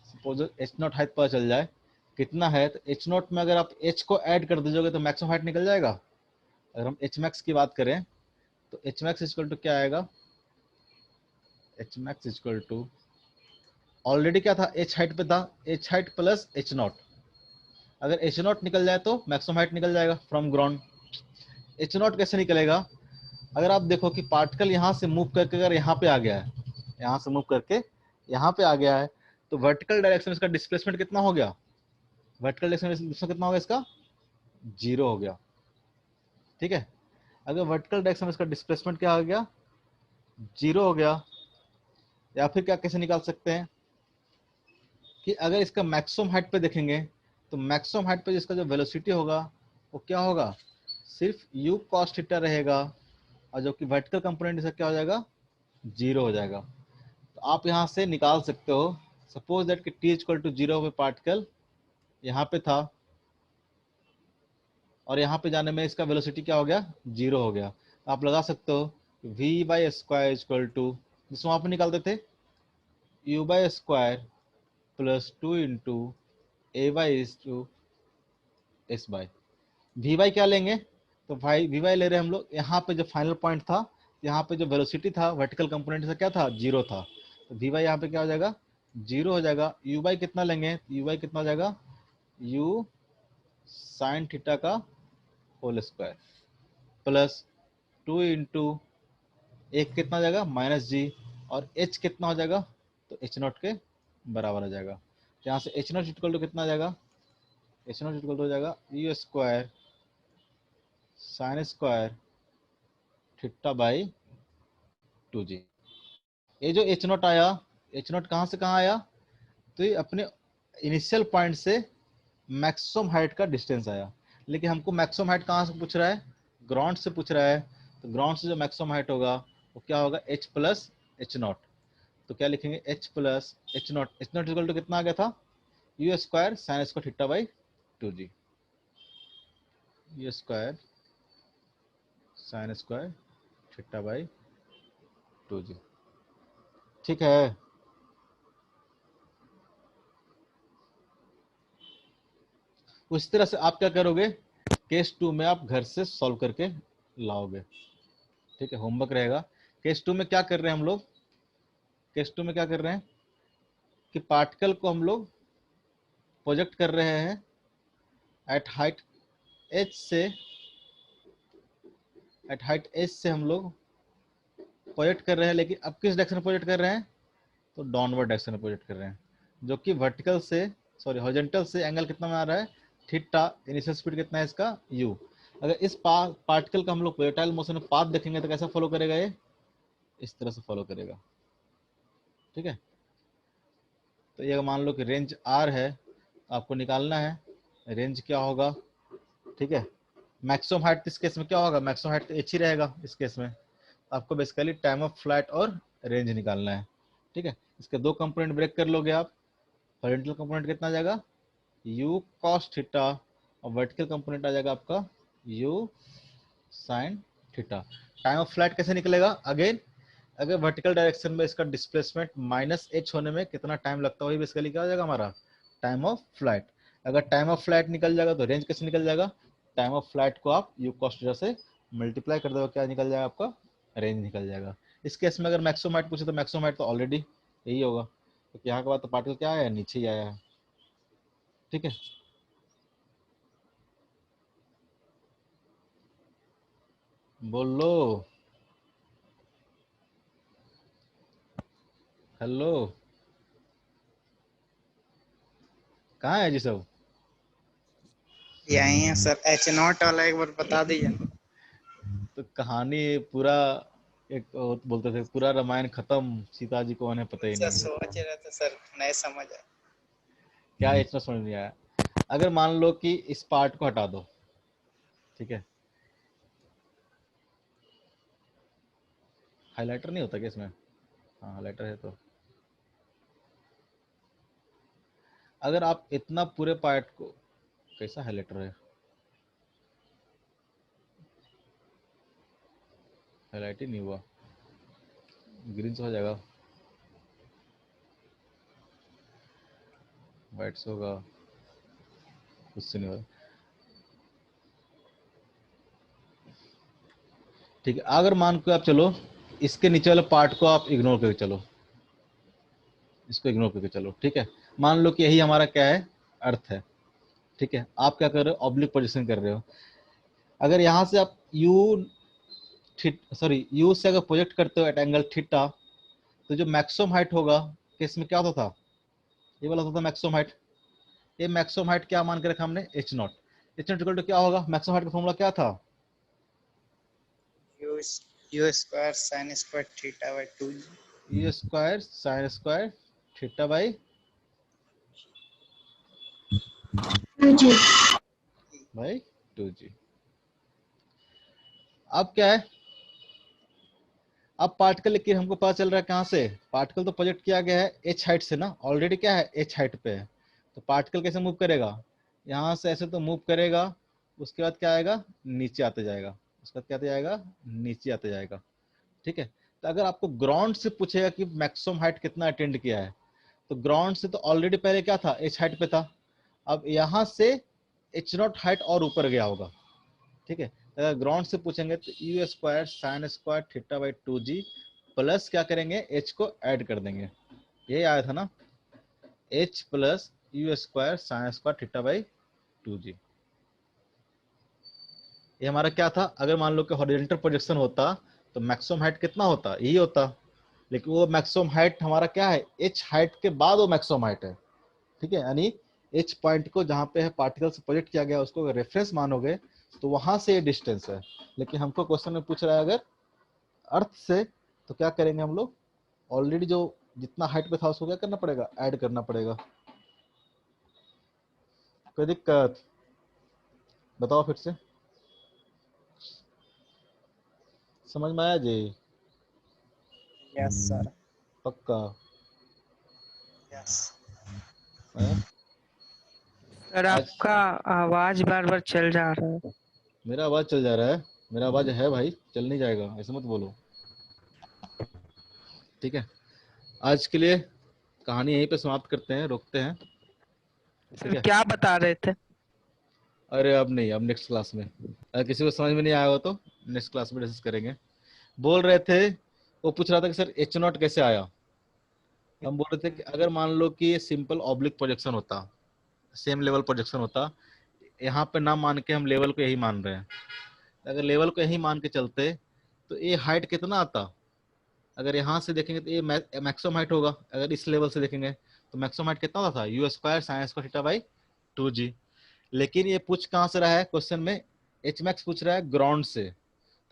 सपोज एच नॉट हाइट पता चल जाए कितना है, तो एच नॉट में अगर आप एच को ऐड कर दीजिएगा तो मैक्सिमम हाइट निकल जाएगा। अगर हम एच मैक्स की बात करें तो एच मैक्स इक्वल टू क्या आएगा, h max equal to already क्या था, एच हाइट पे था, h height plus h naught. अगर एच नॉट निकल जाए तो मैक्सिमम हाइट निकल जाएगा फ्रॉम ग्राउंड। एच नॉट कैसे निकलेगा, अगर आप देखो कि पार्टिकल यहाँ से मूव करके अगर यहाँ पे आ गया है, यहाँ से मूव करके यहाँ पे आ गया है, तो वर्टिकल डायरेक्शन में इसका डिस्प्लेसमेंट कितना हो गया, वर्टिकल डायरेक्शन में कितना होगा, इसका 0 हो गया, ठीक है। अगर वर्टिकल डायरेक्शन में इसका डिस्प्लेसमेंट क्या हो गया, 0 हो गया। या फिर क्या कैसे निकाल सकते हैं कि अगर इसका मैक्सिमम हाइट पे देखेंगे तो मैक्सिमम हाइट पे जिसका जो वेलोसिटी होगा वो क्या होगा, सिर्फ u cos थीटा रहेगा, और जो कि वर्टिकल कंपोनेंट इसका क्या हो जाएगा, 0 हो जाएगा। तो आप यहाँ से निकाल सकते हो, सपोज दैट कि t इक्वल टू 0 पे पार्टिकल यहाँ पे था और यहाँ पे जाने में इसका वेलोसिटी क्या हो गया, 0 हो गया। तो आप लगा सकते हो v y square equal to, जिसको वहाँ पे निकालते थे, u y square plus 2 into a y is to s y v y क्या लेंगे, तो भाई वी वाई ले रहे हैं हम लोग, यहाँ पे जो फाइनल पॉइंट था, यहाँ पे जो वेलोसिटी था वर्टिकल कंपोनेंट से क्या था, 0 था, तो वी वाई यहाँ पे क्या हो जाएगा, 0 हो जाएगा। यू वाई कितना लेंगे, यू वाई कितना हो जाएगा, यू साइन थीटा का होल स्क्वायर प्लस 2 इंटू एक कितना हो जाएगा, माइनस जी, और एच कितना हो जाएगा, तो एच नॉट के बराबर हो जाएगा। तो यहाँ से एच नॉट इक्वल टू कितना आ जाएगा, एच नॉट इक्वल टू हो जाएगा u square sine square theta by 2g। ये जो एच नॉट आया, एच नॉट कहाँ से कहाँ आया, तो ये अपने इनिशियल पॉइंट से मैक्सिमम हाइट का डिस्टेंस आया। लेकिन हमको मैक्सिमम हाइट कहाँ से पूछ रहा है, ग्राउंड से पूछ रहा है, तो ग्राउंड से जो मैक्सिमम हाइट होगा वो क्या होगा, h प्लस एच नॉट। तो क्या लिखेंगे, h plus h naught equal to कितना आ गया था, u square sine square theta by 2g, u square sine square theta by 2g, ठीक है। उस तरह से आप क्या करोगे, केस 2 में आप घर से सॉल्व करके लाओगे, ठीक है, होमवर्क रहेगा। केस 2 में क्या कर रहे हैं हम लोग, केस 2 में क्या कर रहे हैं कि पार्टिकल को हम लोग प्रोजेक्ट कर रहे हैं एट हाइट एच से हम लोग प्रोजेक्ट कर रहे हैं, लेकिन अब किस डायरेक्शन में प्रोजेक्ट कर रहे हैं? तो डाउनवर्ड डायरेक्शन में प्रोजेक्ट कर रहे हैं, जो कि वर्टिकल से हॉरिजॉन्टल से एंगल कितना में आ रहा है? थीटा। इनिशियल स्पीड कितना है इसका? u। अगर इस पार्टिकल का हम लोग प्रोजेक्टाइल मोशन में पाथ देखेंगे तो कैसा फॉलो करेगा? ये इस तरह से फॉलो करेगा। ठीक है, तो ये मान लो कि रेंज r है, आपको निकालना है रेंज क्या होगा। ठीक है, मैक्सिमम हाइट इस केस में क्या होगा? मैक्सिमम हाइट h ही रहेगा इस केस में। आपको बेसिकली टाइम ऑफ फ्लाइट और रेंज निकालना है। ठीक है, इसके दो कंपोनेंट ब्रेक कर लोगे आप। हॉरिजॉन्टल कंपोनेंट कितना आ जाएगा? u cos थीटा, और वर्टिकल कंपोनेंट आ जाएगा आपका u sin theta. Time of flight कैसे निकलेगा? अगेन, अगर वर्टिकल डायरेक्शन में इसका डिस्प्लेसमेंट -h होने में कितना टाइम लगता है, वही बेसिकली क्या हो जाएगा हमारा टाइम ऑफ फ्लाइट। अगर टाइम ऑफ फ्लाइट निकल जाएगा तो रेंज कैसे निकल जाएगा? टाइम ऑफ फ्लाइट को आप u cos थीटा से मल्टीप्लाई कर दोगे, क्या निकल जाएगा आपका? रेंज निकल जाएगा। इस केस में अगर मैक्सिमम हाइट पूछे तो मैक्सिमम हाइट तो ऑलरेडी यही होगा, क्योंकि यहाँ के बाद तो पार्टिकल क्या आया है? नीचे ही आया है। ठीक है, बोलो हेलो, कहाँ है जी सब? यही है सर, H0 वाला एक बार बता दीजिए। तो कहानी पूरा एक बोलते थे पूरा रामायण खत्म, सीता जी को उन्हें पता ही सर नहीं है। सोच रहे थे सर, नहीं समझ आया। क्या इतना समझ नहीं आया? अगर मान लो कि इस पार्ट को हटा दो, ठीक है, हाइलाइटर नहीं होता क्या इसमें? हाँ हाइलाइटर है। तो अगर आप इतना पूरे पार्ट को, कैसा हाइलाइटर है? हाईलाइट ही नहीं हुआ, ग्रीन से हो जाएगा, व्हाइट से होगा, कुछ से नहीं होगा। ठीक है, अगर मान के आप चलो इसके नीचे वाले पार्ट को आप इग्नोर करके चलो, इसको इग्नोर करके चलो। ठीक है, मान लो कि यही हमारा क्या है? अर्थ है। ठीक है, आप क्या कर रहे हो? ऑब्लिक पोजीशन कर रहे हो। अगर यहाँ से आप यू से अगर प्रोजेक्ट करते हो एट एंगल थीटा, तो जो मैक्सिमम हाइट होगा केस में क्या होता था? ये वाला होता था मैक्सिमम हाइट। ये मैक्सिमम हाइट क्या मान के रखा हमने? H naught. H naught equal to क्या होगा? मैक्सिमम हाइट का फॉर्मूला क्या था? u square sin square theta by 2 u square sine square theta by 2g। अब क्या है? अब पार्टिकल, लेकिन हमको पता चल रहा है कहाँ से? पार्टिकल तो प्रोजेक्ट किया गया है एच हाइट से ना, ऑलरेडी क्या है? एच हाइट पे है। तो पार्टिकल कैसे मूव करेगा? यहाँ से ऐसे तो मूव करेगा, उसके बाद क्या आएगा? नीचे आते जाएगा, उसके बाद क्या आते जाएगा? नीचे आते जाएगा। ठीक है, तो अगर आपको ग्राउंड से पूछेगा कि मैक्सिमम हाइट कितना अटेंड किया है, तो ग्राउंड से तो ऑलरेडी पहले क्या था? एच हाइट पे था। अब यहाँ से एच नॉट हाइट और ऊपर गया होगा। ठीक है, अगर ग्राउंड से पूछेंगे तो u square sine square theta by 2g plus क्या करेंगे? h को ऐड कर देंगे। ये आया था ना, h plus you square sine square theta by 2g। ये हमारा क्या था? अगर मान लो कि हॉरिजॉन्टल प्रोजेक्शन होता तो मैक्सिमम हाइट कितना होता? यही होता, लेकिन वो मैक्सिमम हाइट हमारा क्या है? h हाइट के बाद वो मैक्सिमम हाइट है। ठीक है, यानी h पॉइंट को जहाँ पे है पार्टिकल से प्रोजेक्ट किया गया उसको रेफरेंस मानोगे तो वहां से ये डिस्टेंस है। लेकिन हमको क्वेश्चन में पूछ रहा है अगर अर्थ से, तो क्या करेंगे हम लोग? ऑलरेडी जो जितना हाइट पे था उसको क्या करना पड़ेगा? ऐड करना पड़ेगा। कोई दिक्कत? बताओ फिर से, समझ में आया जी? यस सर, पक्का? यस। है? सर आज आपका आवाज बार बार चल जा रहा है। मेरा आवाज चल जा रहा है? मेरा आवाज है भाई, चल नहीं जाएगा, ऐसे मत बोलो। ठीक है, आज के लिए कहानी यहीं पे समाप्त करते हैं, रोकते हैं। ठीक सर है, क्या बता रहे थे? अरे अब नहीं, अब नेक्स्ट क्लास में। अगर किसी को समझ में नहीं आया हो तो नेक्स्ट क्लास में डिस्कस करेंगे। बोल रहे थे, वो पूछ रहा था कि सर एच नॉट कैसे आया। हम बोल रहे थे कि अगर मान लो कि ये सिंपल ऑब्लिक प्रोजेक्शन होता, सेम लेवल प्रोजेक्शन होता, यहाँ पे ना मान के हम लेवल को यही मान रहे हैं। अगर लेवल को यही मान के चलते तो ये हाइट कितना आता, अगर यहाँ से देखेंगे तो ये मैक्सिमम हाइट होगा। अगर इस लेवल से देखेंगे तो मैक्सिमम हाइट कितना होता था, u square sine square theta by 2g। लेकिन ये पूछ कहाँ से रहा है क्वेश्चन में, एच मैक्स पूछ रहा है ग्राउंड से,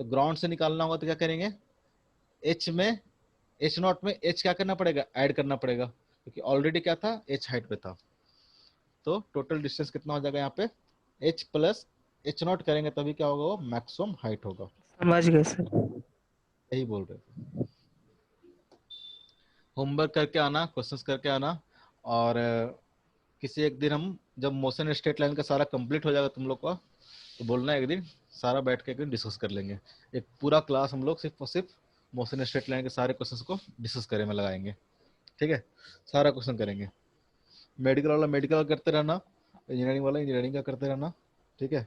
तो ग्राउंड से निकालना होगा तो क्या करेंगे, एच में एच नॉट में एच क्या करना पड़ेगा, ऐड करना पड़ेगा, क्योंकि ऑलरेडी क्या था, एच हाइट पे था। तो टोटल डिस्टेंस कितना हो जाएगा यहाँ पे, एच प्लस एच नॉट करेंगे तभी क्या होगा, वो मैक्सिमम हाइट होगा। समझ गए सर। यही बोल रहे थे। होमवर्क करके आना, क्वेश्चंस करके आना, और किसी एक दिन हम जब मोशन स्ट्रेट लाइन का सारा कंप्लीट हो जाएगा तुम लोग का, तो बोलना एक दिन सारा बैठ के एक दिन डिस्कस कर लेंगे। एक पूरा क्लास हम लोग सिर्फ और सिर्फ मोशन स्ट्रेट लाइन के सारे क्वेश्चंस को डिस्कस करे में लगाएंगे। ठीक है, सारा क्वेश्चन करेंगे। मेडिकल वाला मेडिकल करते रहना, इंजीनियरिंग वाला इंजीनियरिंग का करते रहना। ठीक है,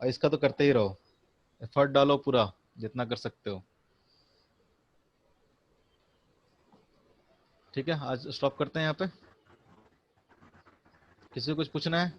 और इसका तो करते ही रहो, एफर्ट डालो पूरा जितना कर सकते हो। ठीक है, आज स्टॉप करते हैं यहाँ पे। किसी को कुछ पूछना है?